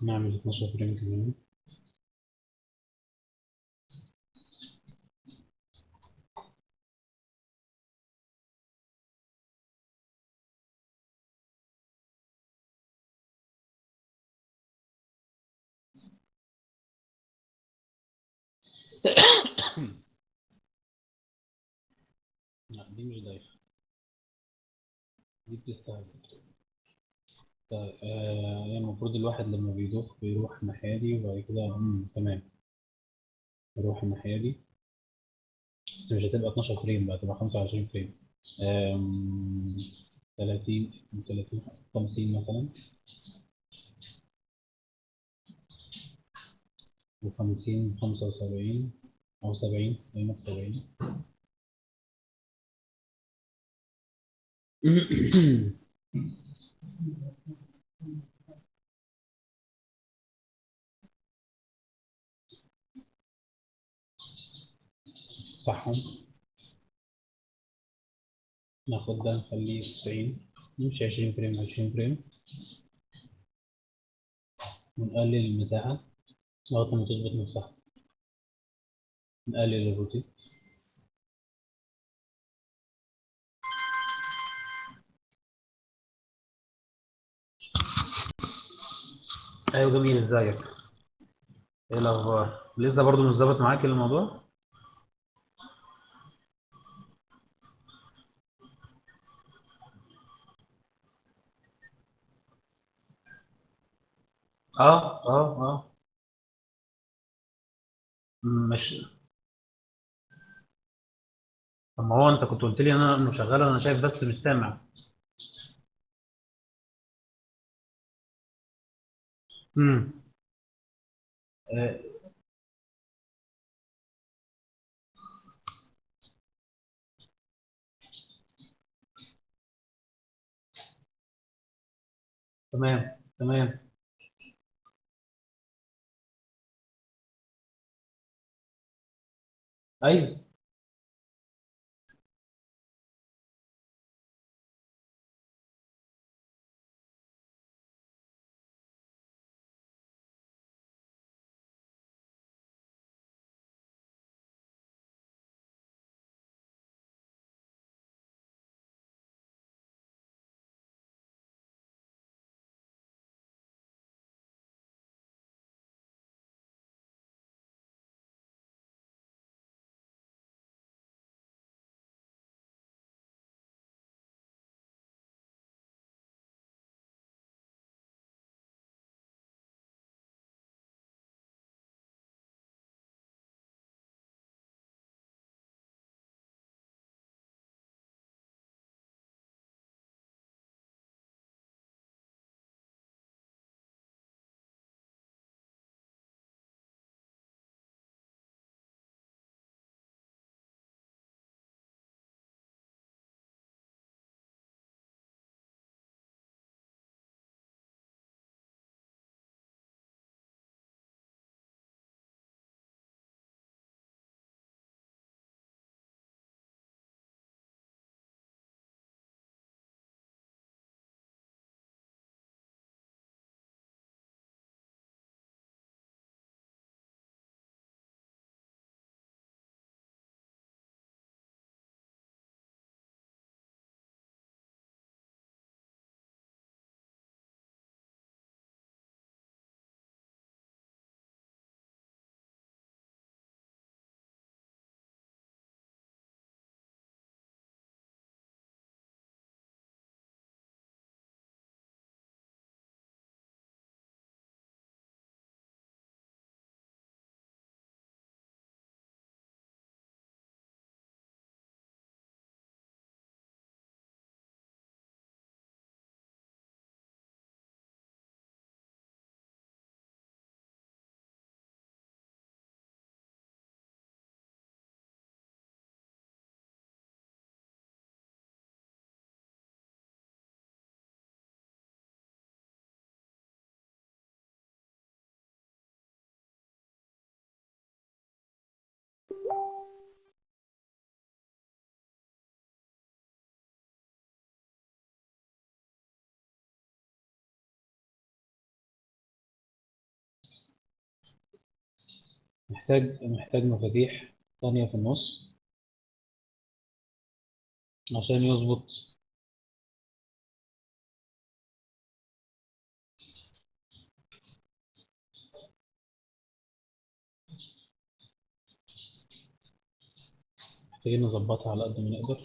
نعمل 12 فريم كمان. لا دي مش دايخه، دي بتستهبل. طيب يعني المفروض الواحد لما بيدوخ بيروح الناحيه دي وبعد كده تمام، يروح الناحيه دي. بس مش هتبقى 12 فريم بقى، هتبقى 25 فريم. 30 30 50 مثلا، و50 75 أو 70، قيمة 70. صحهم. ناخد ده نخليه 90، نمشي 20 فريم 20 فريم، ونقلل المساحة لغاية ما تظبط نفسها. نقلل الروتيت. ايوه جميل، ازيك؟ ايه الاخبار؟ لسه برضو مش ظابط معاك الموضوع؟ اه اه اه. مش. طب ما هو انت كنت قلت لي انا انه شغال، انا شايف بس مش سامع. امم آه، تمام تمام. ايوه. محتاج مفاتيح ثانية في النص عشان يظبط. محتاجين نظبطها على قد ما نقدر.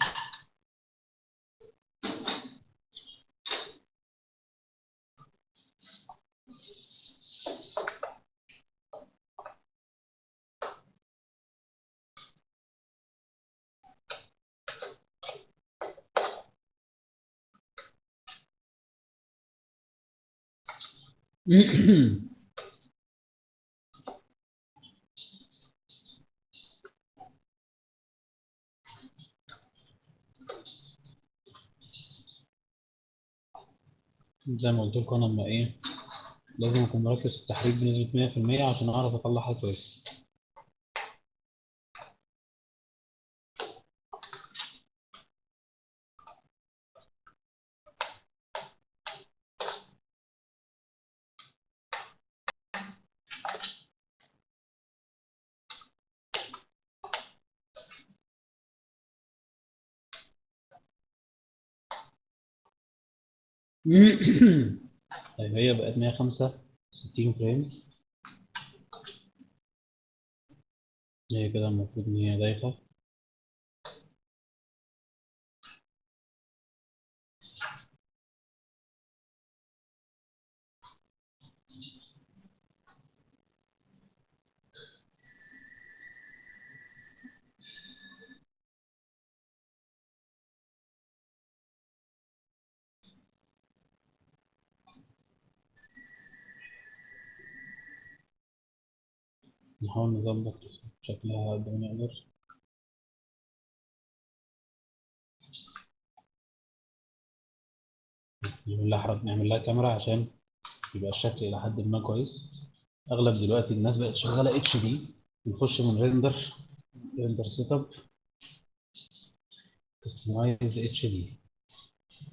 زي ما قلت لكم، انا لما ايه لازم اكون مركز في التحريك بنسبة 100% عشان اعرف اطلع حاجة كويسة. طيب هي بقت 165 فريم. هي كده المفروض ان هي دايخة. نحاول نظبط شكلها قد ما نقدر. نعمل لها كاميرا عشان يبقى الشكل إلى حد ما كويس. أغلب دلوقتي الناس بقت شغالة اتش دي. نخش من ريندر سيت اب، كستمايز اتش دي،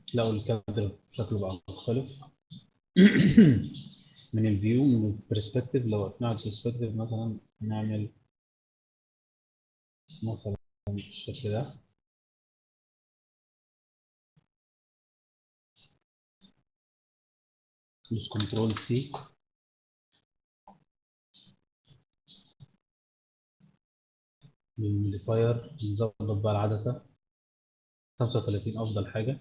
تلاقوا الكادر شكله بقى مختلف. من الفيو، من البرسبكتيف، لو وقفنا على البرسبكتيف مثلا نعمل مثلا بالشكل ده. دوس كنترول سي، من الموديفاير نظبط بقى العدسة 35 أفضل حاجة،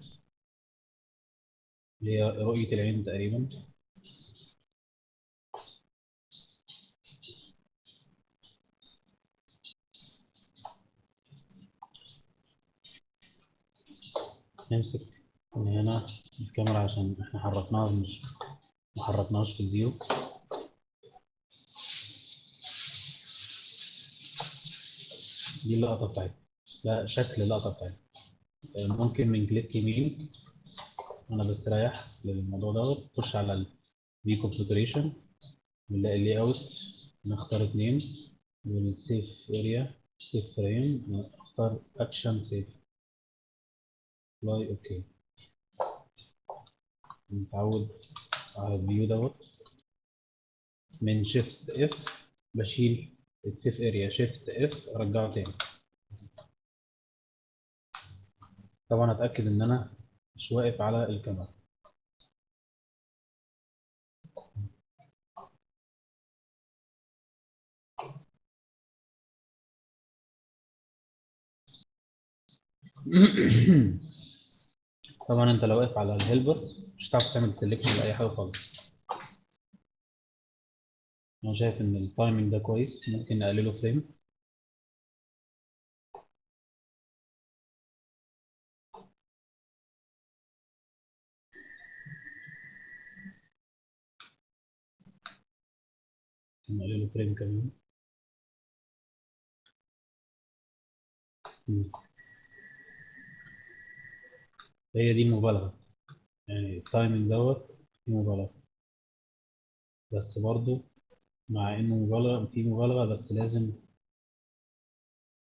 اللي هي رؤية العين تقريبا. نمسك من هنا الكاميرا عشان احنا حركناها، مش ما حركناهاش في الزيرو. دي اللقطة بتاعتها، ده شكل اللقطة بتاعتها. ممكن من كليك يمين أنا بستريح للموضوع ده، تخش على الفي كونفجريشن، نلاقي اللي اوت، نختار اتنين، والسيف اريا، سيف فريم، نختار اكشن سيف، لاي اوكي. نتعود على الفيو دوت. من شيفت اف بشيل السيف اريا، شيفت اف ارجعه تاني. طبعا اتاكد ان انا مش واقف على الكاميرا. طبعا انت لو واقف على الهيلبرز مش هتعرف تعمل سيلكشن لاي حاجه خالص. انا شايف ان التايمنج ده كويس، ممكن نقلله فريم. نقلله فريم كمان. مم. هي دي مبالغه، يعني التايمنج دوت فيه مبالغه، بس برضو مع انه مبالغه، في مبالغه، بس لازم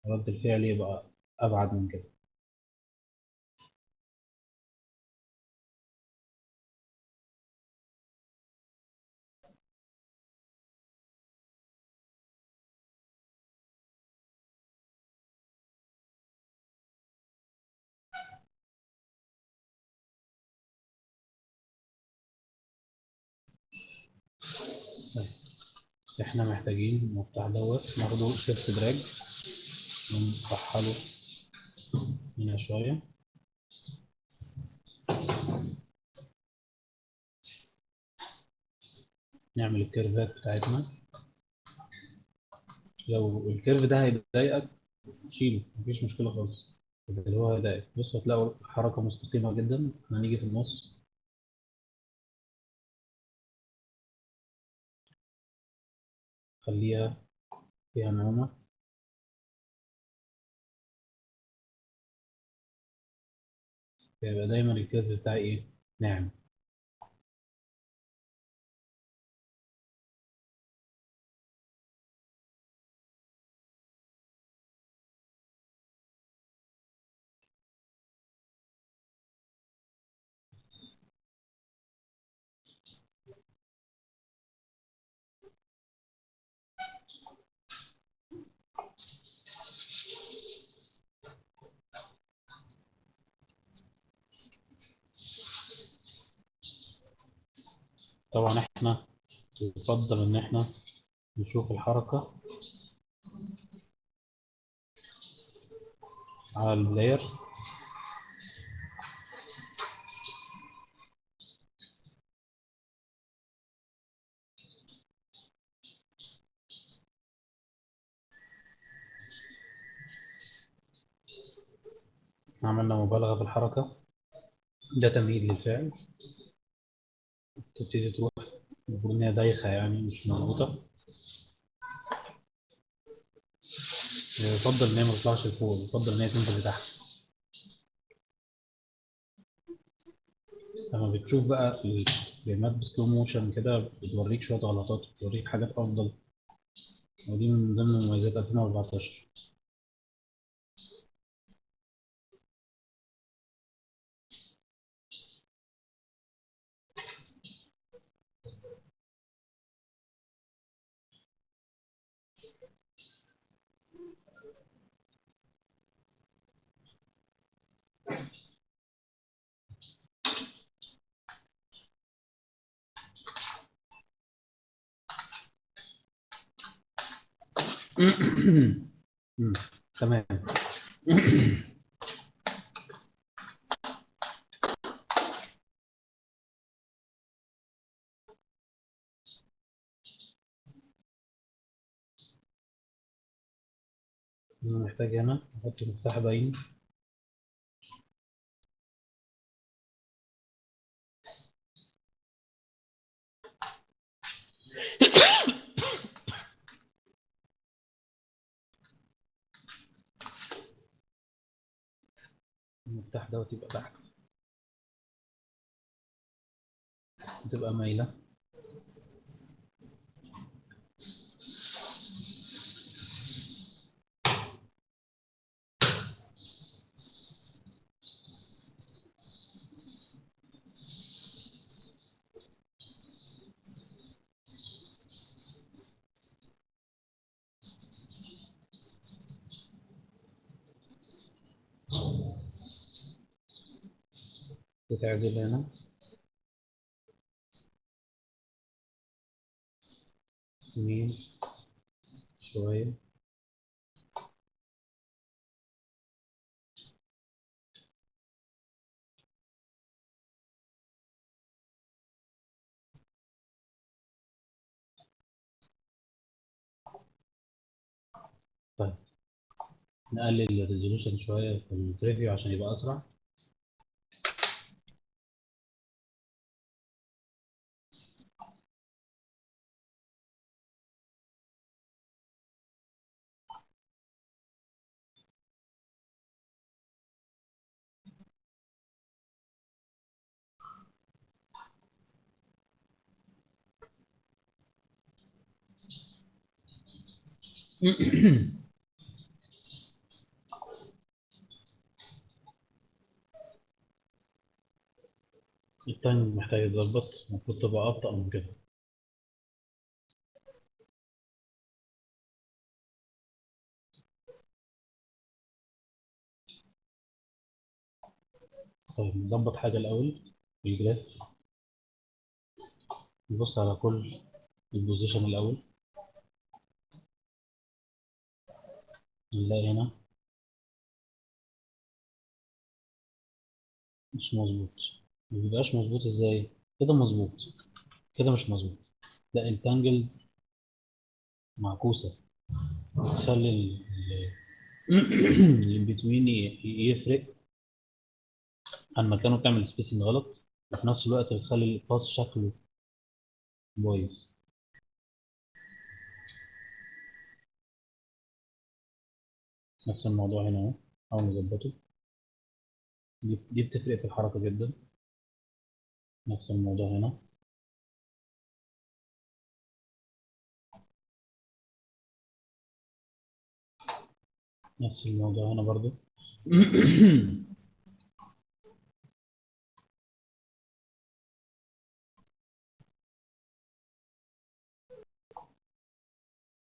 رد الفعل يبقى ابعد من كده. طيب، احنا محتاجين المفتاح دوت ناخده شيفت دراج ونرحله هنا شويه. نعمل الكيرفات بتاعتنا. لو الكيرف ده هيضايقك شيله، مفيش مشكله خالص. اللي هو هيضايقك، بص هتلاقوا حركه مستقيمه جدا. هنيجي في النص خليها فيها نعومه، فيبقى دايما الكيرف بتاعي ايه، ناعم. طبعا احنا يفضل ان احنا نشوف الحركه على البلاير. عملنا مبالغه في الحركه، ده تمهيد للفعل. تبتدي تروح، المفروض إن هي دايخة يعني مش مظبوطة. يفضل ان هي ما تطلعش لفوق، يفضل ان هي تنزل لتحت. لما بتشوف بقى الفريمات بسلو موشن كده بتوريك شويه غلطات، بتوريك حاجات افضل، ودي من ضمن مميزات 2014. تمام. أنا محتاج هنا احط مفتاح باين. المفتاح دوت يبقى تحت، تبقى مايله. تتعدل هنا يمين شويه. طيب نقلل الريزولوشن شويه في البريفيو عشان يبقى اسرع. التايم محتاج يتظبط، المفروض تبقى ابطأ من كده. طيب نظبط حاجه الاول. الجراف نبص على كل البوزيشن الاول، نلاقي هنا مش مظبوط. ما بيبقاش مظبوط ازاي؟ كده مظبوط، كده مش مظبوط. لا التانجل معكوسه، تخلي اللي بتوين يفرق عن مكانه، بتعمل سبيسنج غلط، وفي نفس الوقت بتخلي الباص شكله بايظ. نفس الموضوع هنا اهو، حاول نظبطه. دي بتفرق في الحركه جدا. نفس الموضوع هنا. نفس الموضوع هنا برضو.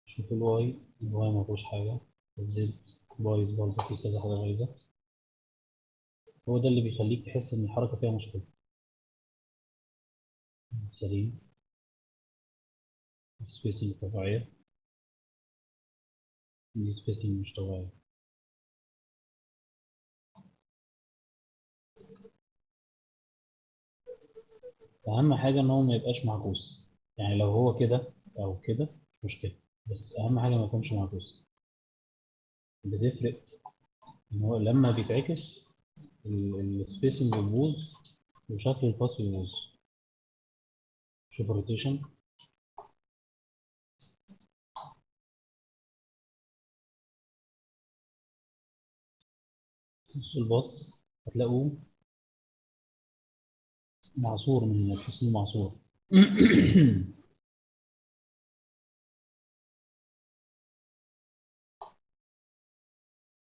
شوف الواي ما فيهوش حاجه. الزد بايظ برضه، في كذا حاجه بايظه. هو ده اللي بيخليك تحس ان الحركه فيها مشكله. سليم. سبيسنج طبيعيه، دي سبيسنج مش طبيعيه. اهم حاجه ان هو ما يبقاش معكوس، يعني لو هو كده او كده مش مشكله، بس اهم حاجه ما يكونش معكوس. بتفرق ان هو لما بيتعكس السبيسنج بيبوظ وشكل الباص بيبوظ. شوف الروتيشن. بص الباص هتلاقوه معصور، من تحس انه معصور.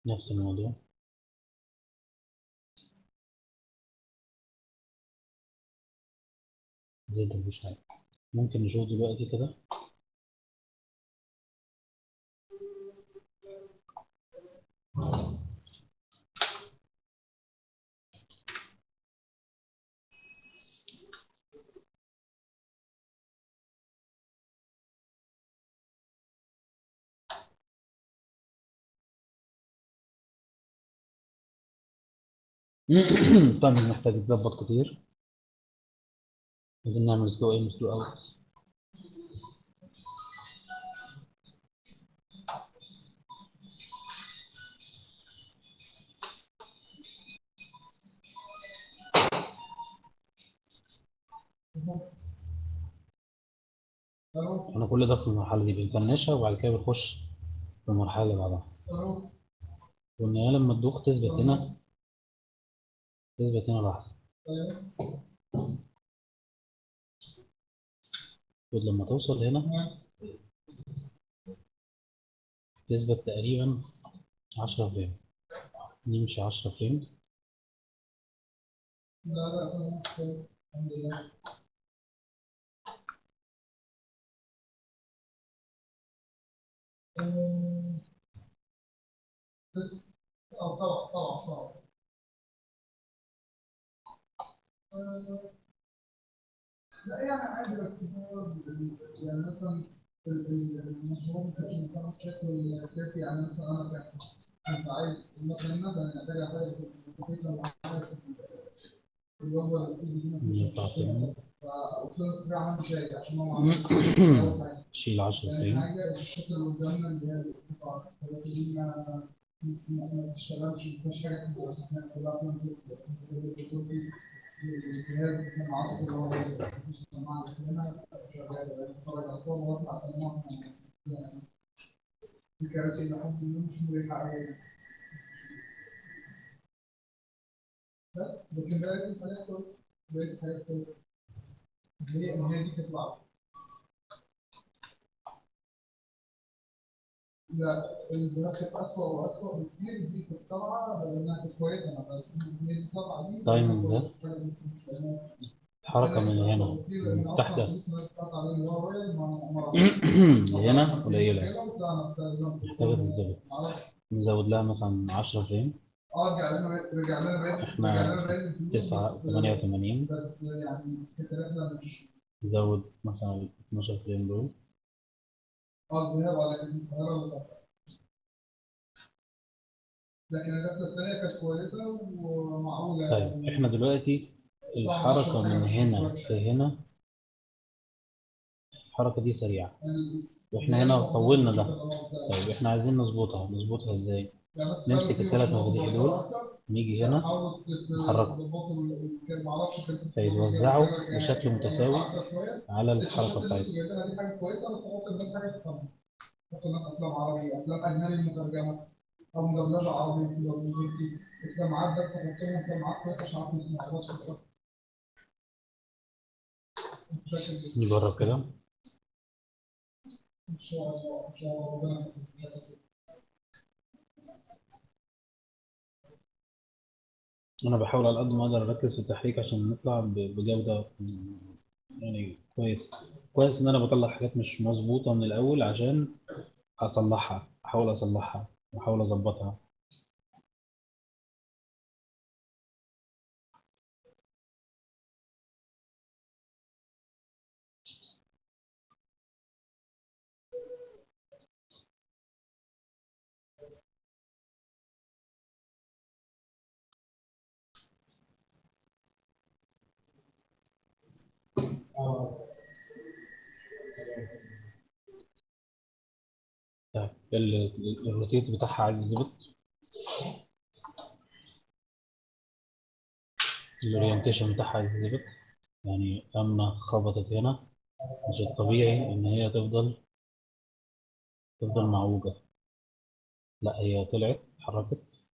نفس الموضوع. زي ده مفيش حاجة. ممكن نشوف دلوقتي كده. طبعا محتاج يتظبط كتير. عايزين نعمل سلو ان سلو اوت. احنا كل ده في المرحلة دي بنفنشها، وبعد كده بنخش في المرحلة اللي بعدها. وان هي لما تدوخ تثبت هنا، تثبت هنا لحظة. ولما توصل هنا تثبت تقريبا 10 فريم. نمشي 10 فريم. نقطع فريم. شيل 10 فريم. التايمنج ده حركة من هنا، من تحت لهنا قليلة، محتاجة تتظبط. نزود لها مثلا 10 فريم. احنا 89. نزود مثلا 12 فريم دول. طيب احنا دلوقتي الحركة من هنا لهنا، الحركة دي سريعة، واحنا هنا طولنا ده. طيب احنا عايزين نظبطها، نظبطها ازاي؟ نمسك الثلاث مفاتيح دول، نيجي هنا نحركهم فيتوزعوا بشكل متساوي على الحركة بتاعتهم. نجرب كده. انا بحاول على قد ما اقدر اركز في التحريك عشان نطلع بجودة يعني كويس. كويس ان انا بطلع حاجات مش مظبوطة من الاول عشان اصلحها، احاول اصلحها واحاول اظبطها. طيب الروتيت بتاعها عايز يظبط. الاورينتيشن بتاعها عايز يظبط. يعني اما خبطت هنا، مش الطبيعي ان هي تفضل معوجة. لا، هي طلعت اتحركت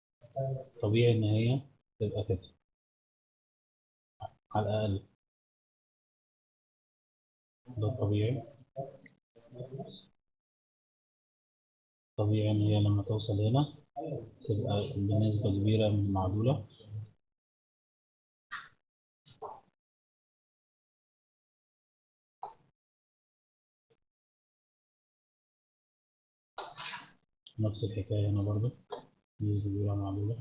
طبيعي إن هي تبقى كده على الأقل. ده الطبيعي. طبيعي إن هي لما توصل هنا تبقى بنسبة كبيرة من معدولة. نفس الحكاية هنا برضه، نسبة كبيرة معدولة.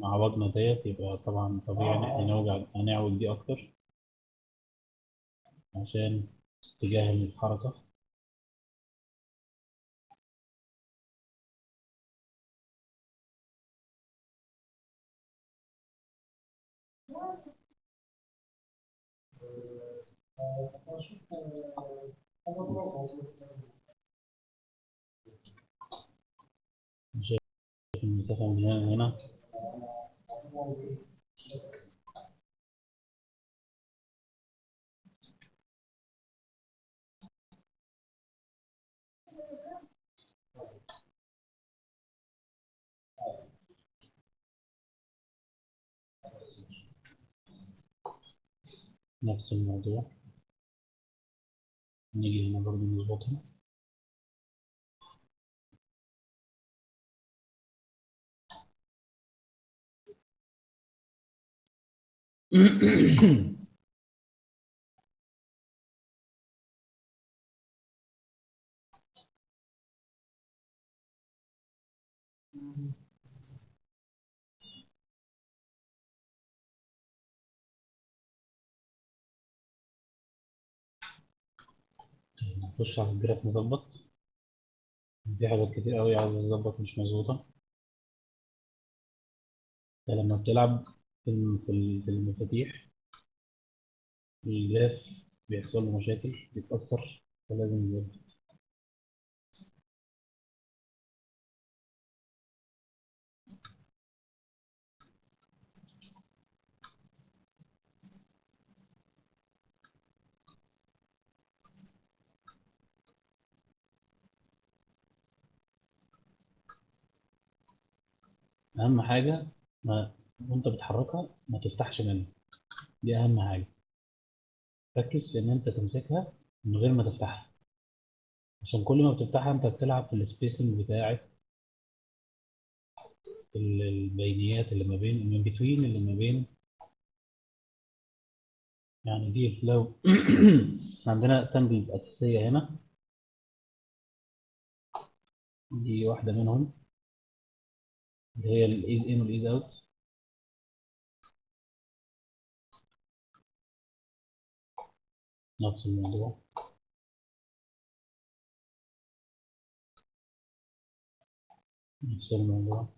عوضنا ديت يبقى طبعا طبيعي إن إحنا هنعوج دي أكتر عشان اتجاه الحركة. شايف المسافة من هنا لهنا. نفس الموضوع، نيجي هنا برضه نظبطها. نخش على الجراف نظبط. في حاجات كتير قوي عايز أظبط مش مظبوطة. لما بتلعب في المفاتيح، الجراف بيحصل له مشاكل، بيتأثر، فلازم يظبط. أهم حاجة، ما وأنت بتحركها ما تفتحش منها. دي أهم حاجة. ركز في إن أنت تمسكها من غير ما تفتحها، عشان كل ما بتفتحها أنت بتلعب في السبيسنج بتاعة البينيات اللي ما بين، من بتوين اللي ما بين. يعني دي لو عندنا تنجل أساسية هنا، دي واحدة منهم اللي هي الإيز إن والإيز أوت. نفس الموضوع. نفس الموضوع.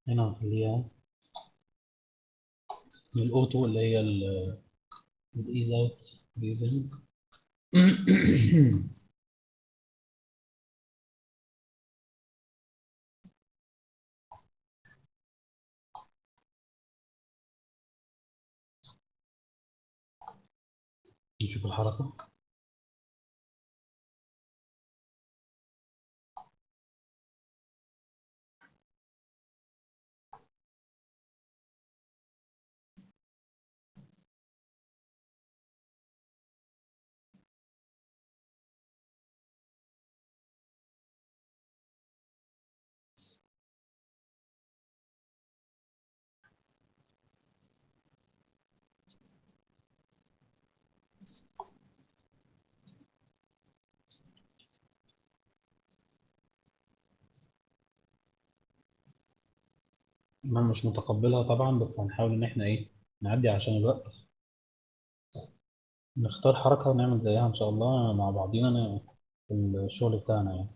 هنا هنخليها من الأوتو اللي هي الإيز أوت، الإيز إن. نشوف الحركة. انا مش متقبلها طبعا، بس هنحاول ان احنا ايه، نعدي عشان الوقت. نختار حركة ونعمل زيها ان شاء الله مع بعضينا في الشغل بتاعنا يعني.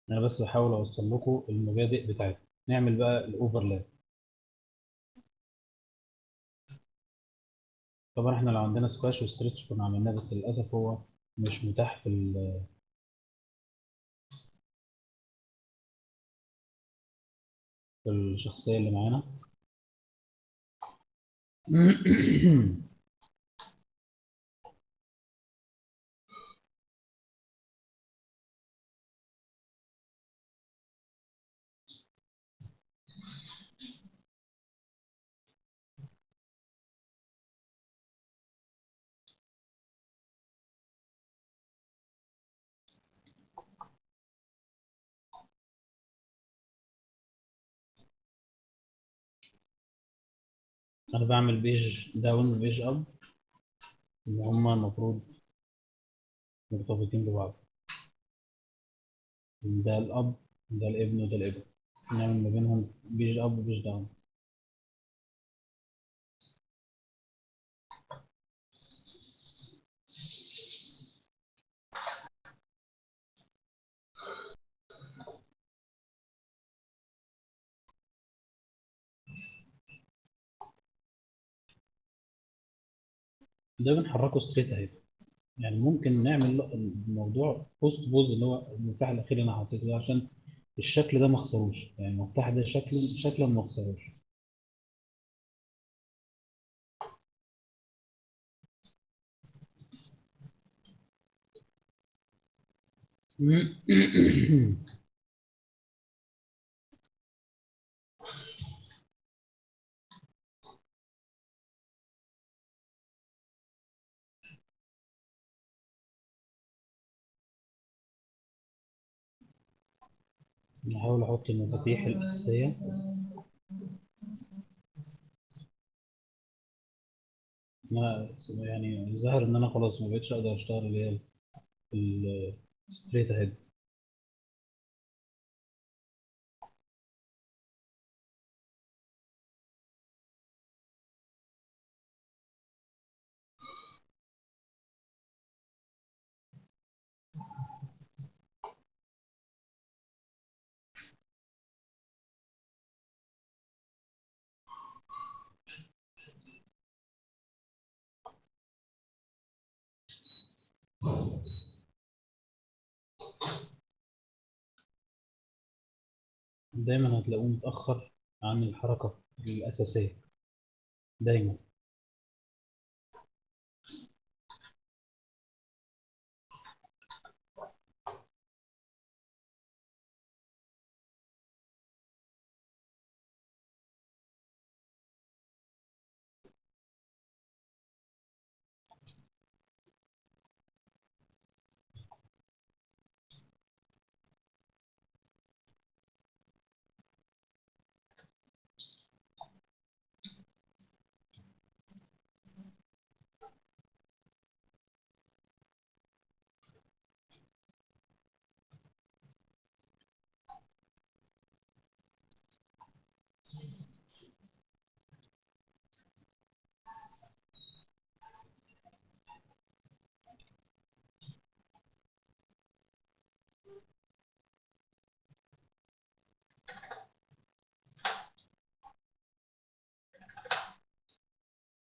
انا بس بحاول اوصل لكم المبادئ بتاعتنا. نعمل بقى الاوفرلاب. طبعا احنا لو عندنا سكواش وستريتش كنا عملناه، بس للاسف هو مش متاح في الشخصية اللي معانا. انا بعمل بيج داون وبيج اب، ان هما المفروض مرتبطين ببعض. ده الاب، ده الابن، وده الابن. نعمل ما بينهم بيج اب وبيج داون. ده بنحركه ستريت اهي. يعني ممكن نعمل الموضوع بوست بوز، اللي هو المفتاح الاخير اللي انا حطيته ده، عشان الشكل ده ما اخسروش. يعني المفتاح ده شكلا ما اخسروش. نحاول احط المفاتيح الاساسيه. يعني ظاهر ان انا خلاص ما بقتش اقدر اشتغل اللي هي الستريت اهيد. دايما هتلاقوه متاخر عن الحركه الاساسيه، دايما.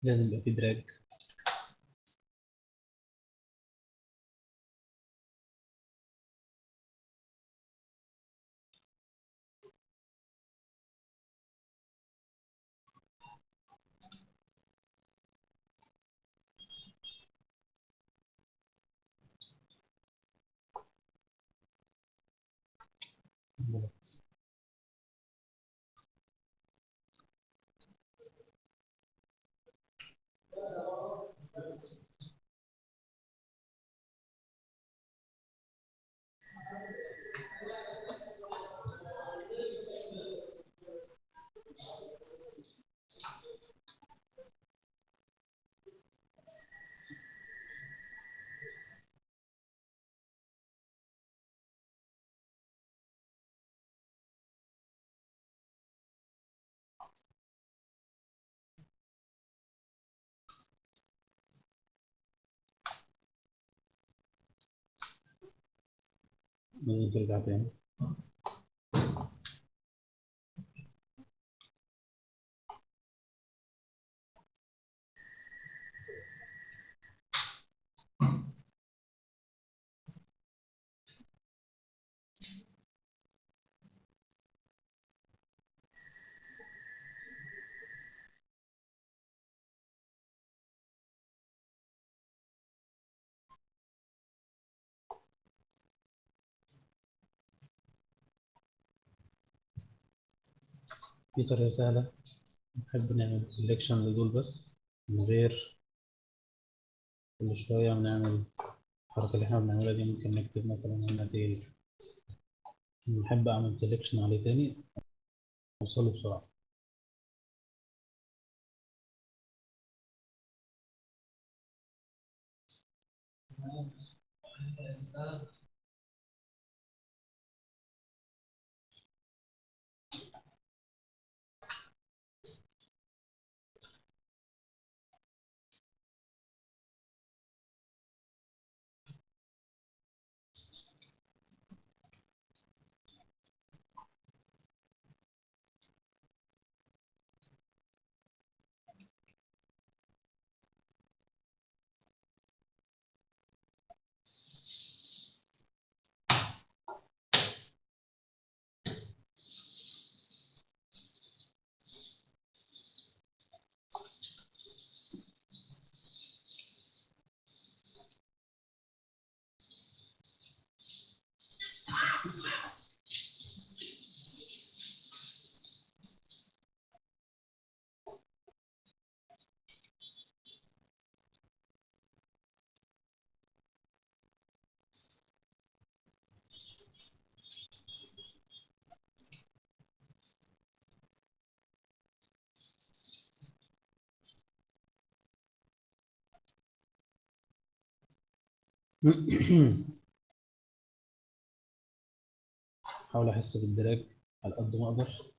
لازم يبقى في دراج. لازم ترجع تاني. في طريقة سهلة، نحب نعمل سelection لدول بس من غير كل شوية بنعمل الحركة اللي احنا بنعملها دي. ممكن نكتب مثلا هنا ديل، نحب أعمل سelection عليه تاني أوصله بسرعة. حاول أحس بالدراج على قد ما أقدر.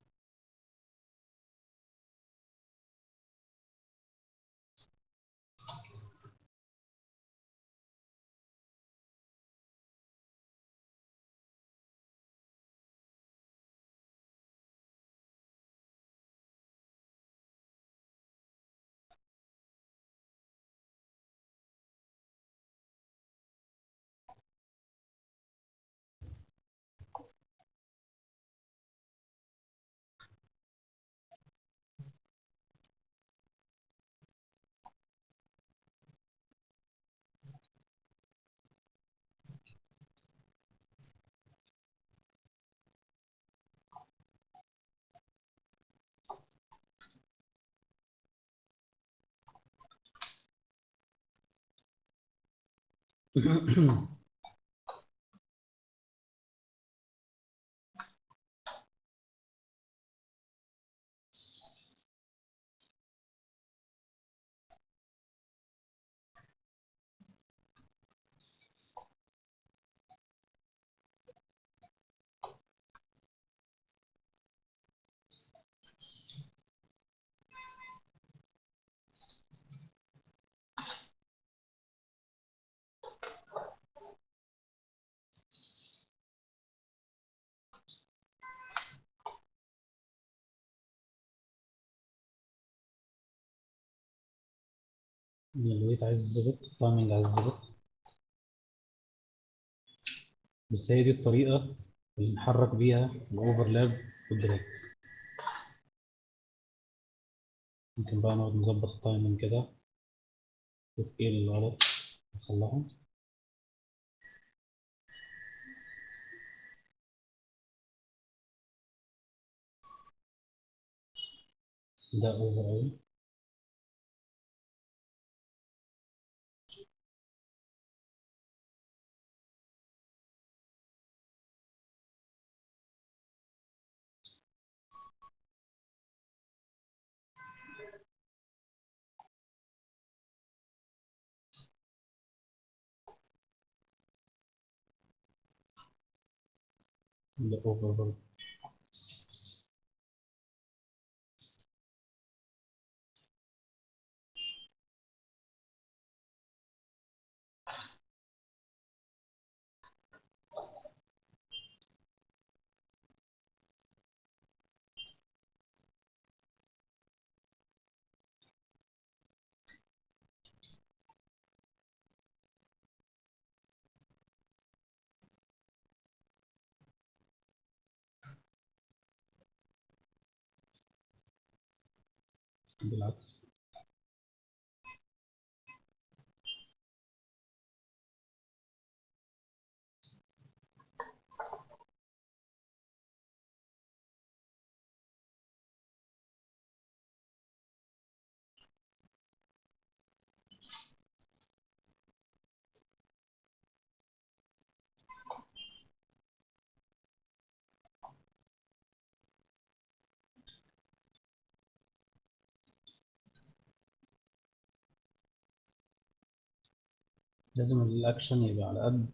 الويت عايز يظبط، التايمنج عايز يظبط، بس هي دي الطريقة اللي نحرك بيها الأوفرلاب والدراج. ممكن بقى نقعد نظبط التايمنج كده، نشوف إيه اللي غلط نصلحه. ده أوفر أوي. ده أوفر برضه. بالعكس. لازم الأكشن يبقى على قد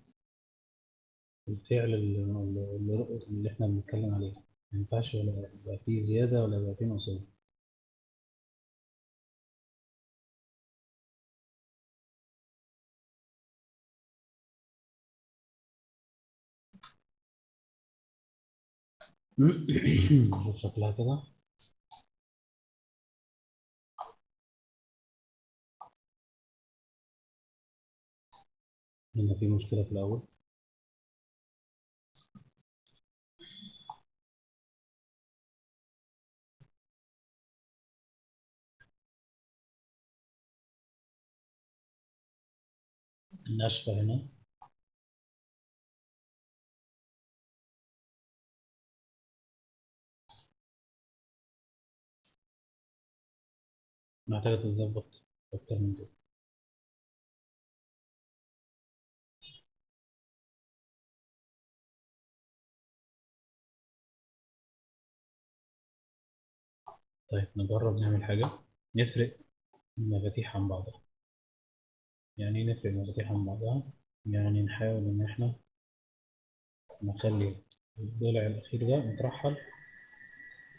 الفعل اللي إحنا بنتكلم عليه. ما ينفعش ولا يبقى فيه زيادة ولا يبقى فيه نقصان. شوف شكلها كده. هنا في مشكلة في الأول. الناشفة هنا. محتاجة تتظبط أكتر من كده. طيب نجرب نعمل حاجة. نفرق المفاتيح عن بعضها. يعني إيه نفرق المفاتيح عن بعضها؟ يعني نحاول إن إحنا نخلي الضلع الأخير ده مترحل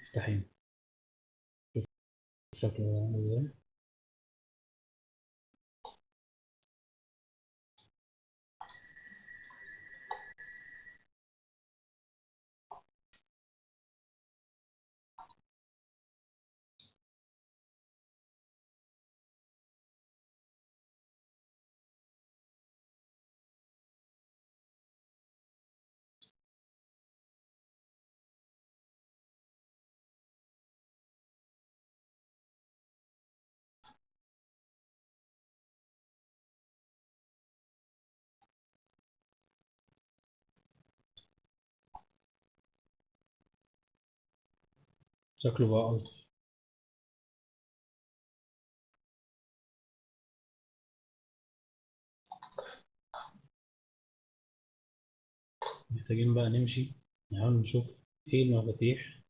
مفتاحين. شكله عامل إزاي؟ شكله بقى ألطف. محتاجين بقى نمشي نحاول نشوف إيه المفاتيح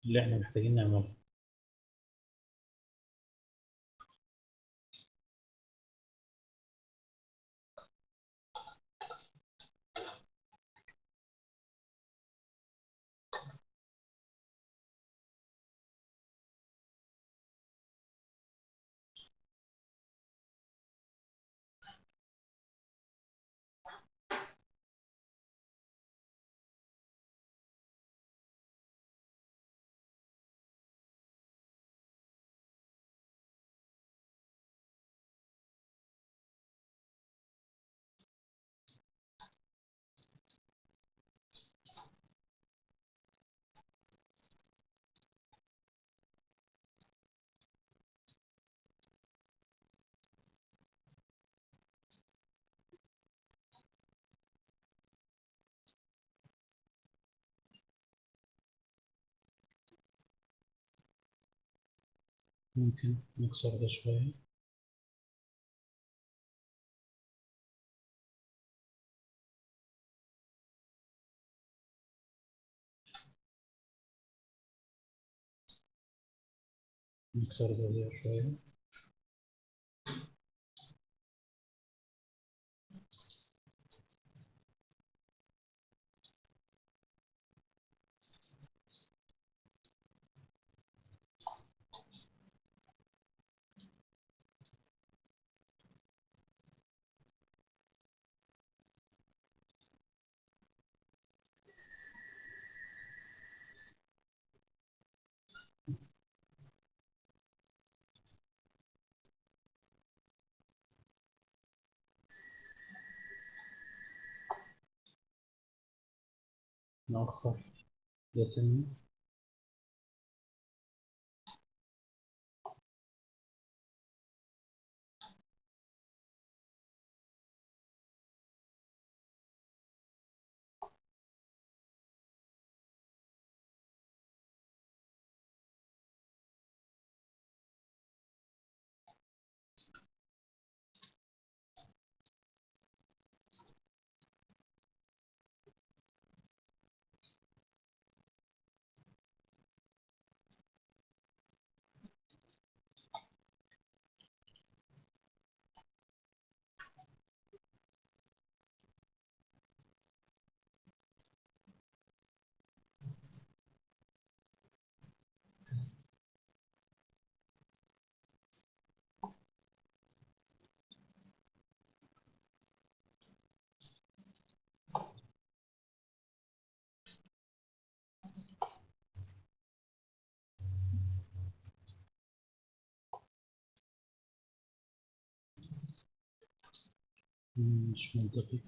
اللي إحنا محتاجين نعملها. ممكن نكسر ده شوية. نكسر ده زي شوية. نأخر ده سنة. مش منطقي.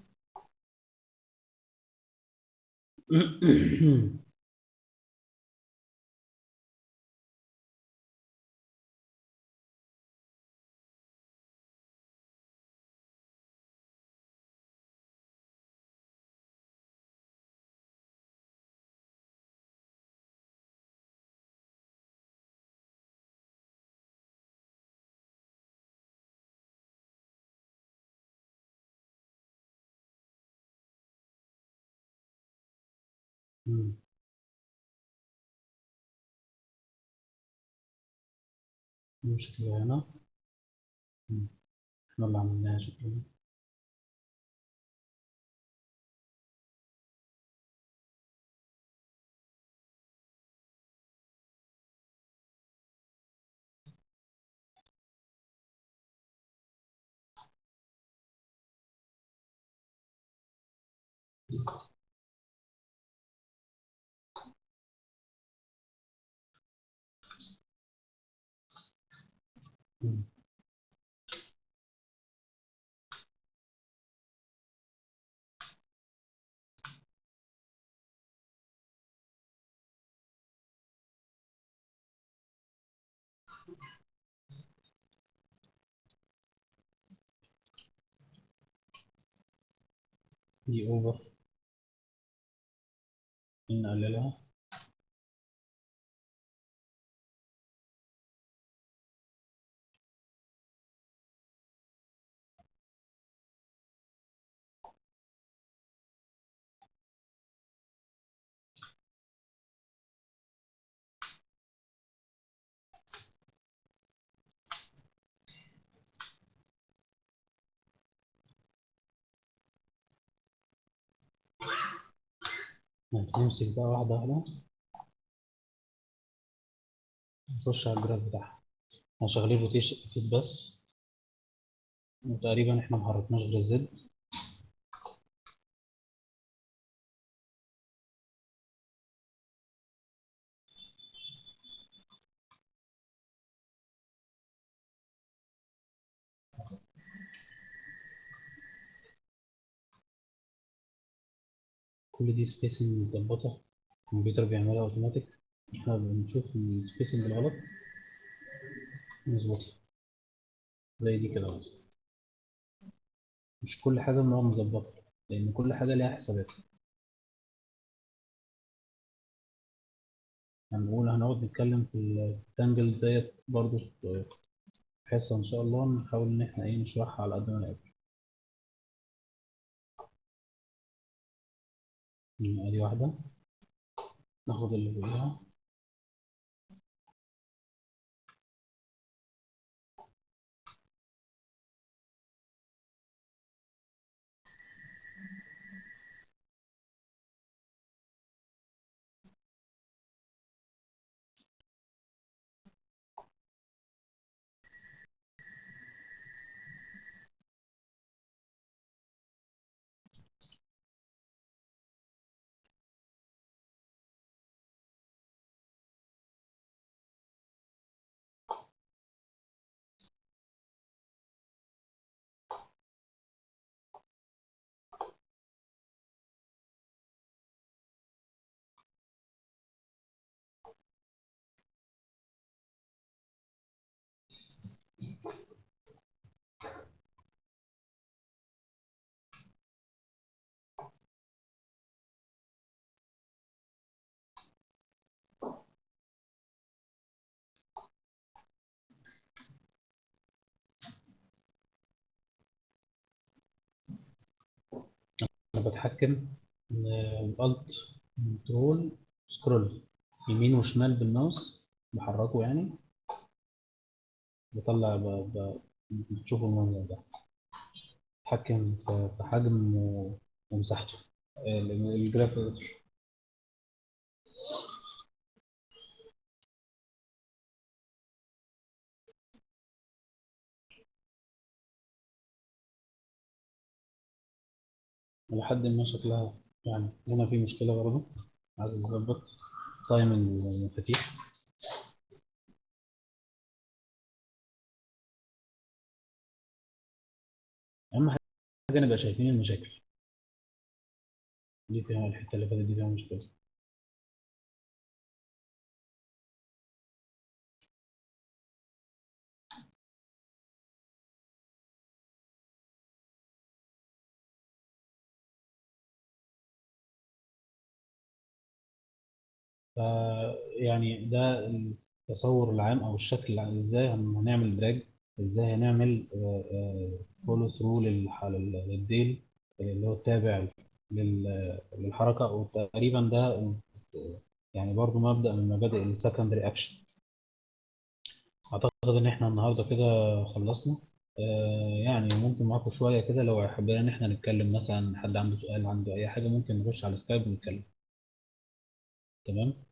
المشكلة هنا. احنا اللي عملناها شكلنا. دي اوفر، نقللها. نمسك بقى واحدة واحدة، نخش على الجراف بتاعها. احنا شغالين روتيشن بس، وتقريبا احنا محركناش غير الزد. كل دي سبيسنج متظبطة، الكمبيوتر بيعملها اوتوماتيك، احنا بنشوف السبيسنج الغلط نظبطها. زي دي كده بس، مش كل حاجة بنبقى مظبطة، لأن كل حاجة ليها حسابات. هنقول هنقعد نتكلم في التانجل ديت برضه في حصة إن شاء الله، نحاول إن إحنا إيه نشرحها على قد ما نقدر. أدي واحدة، ناخد اللي فوقيها. أنا بتحكم الألت كنترول سكرول يمين وشمال بالماوس، بحركه يعني، بطلع بتشوفوا المنظر ده. بتحكم في حجم ومساحته، الجراف. لحد ما شكلها يعني هنا في مشكلة برضه، عايز أظبط تايمنج المفاتيح. أهم حاجة نبقى شايفين المشاكل. دي فيها الحتة اللي فاتت دي فيها مشكلة. ف يعني ده التصور العام او الشكل العام، ازاي هنعمل دراج، ازاي هنعمل فولو ثرو للديل اللي هو التابع للحركه، وتقريبا ده يعني برضو مبدأ من مبادئ السكندري اكشن. اعتقد ان احنا النهارده كده خلصنا. يعني ممكن معاكم شويه كده لو حبينا ان احنا نتكلم، مثلا حد عنده سؤال، عنده اي حاجه، ممكن نخش على السكايب ونتكلم. تمام.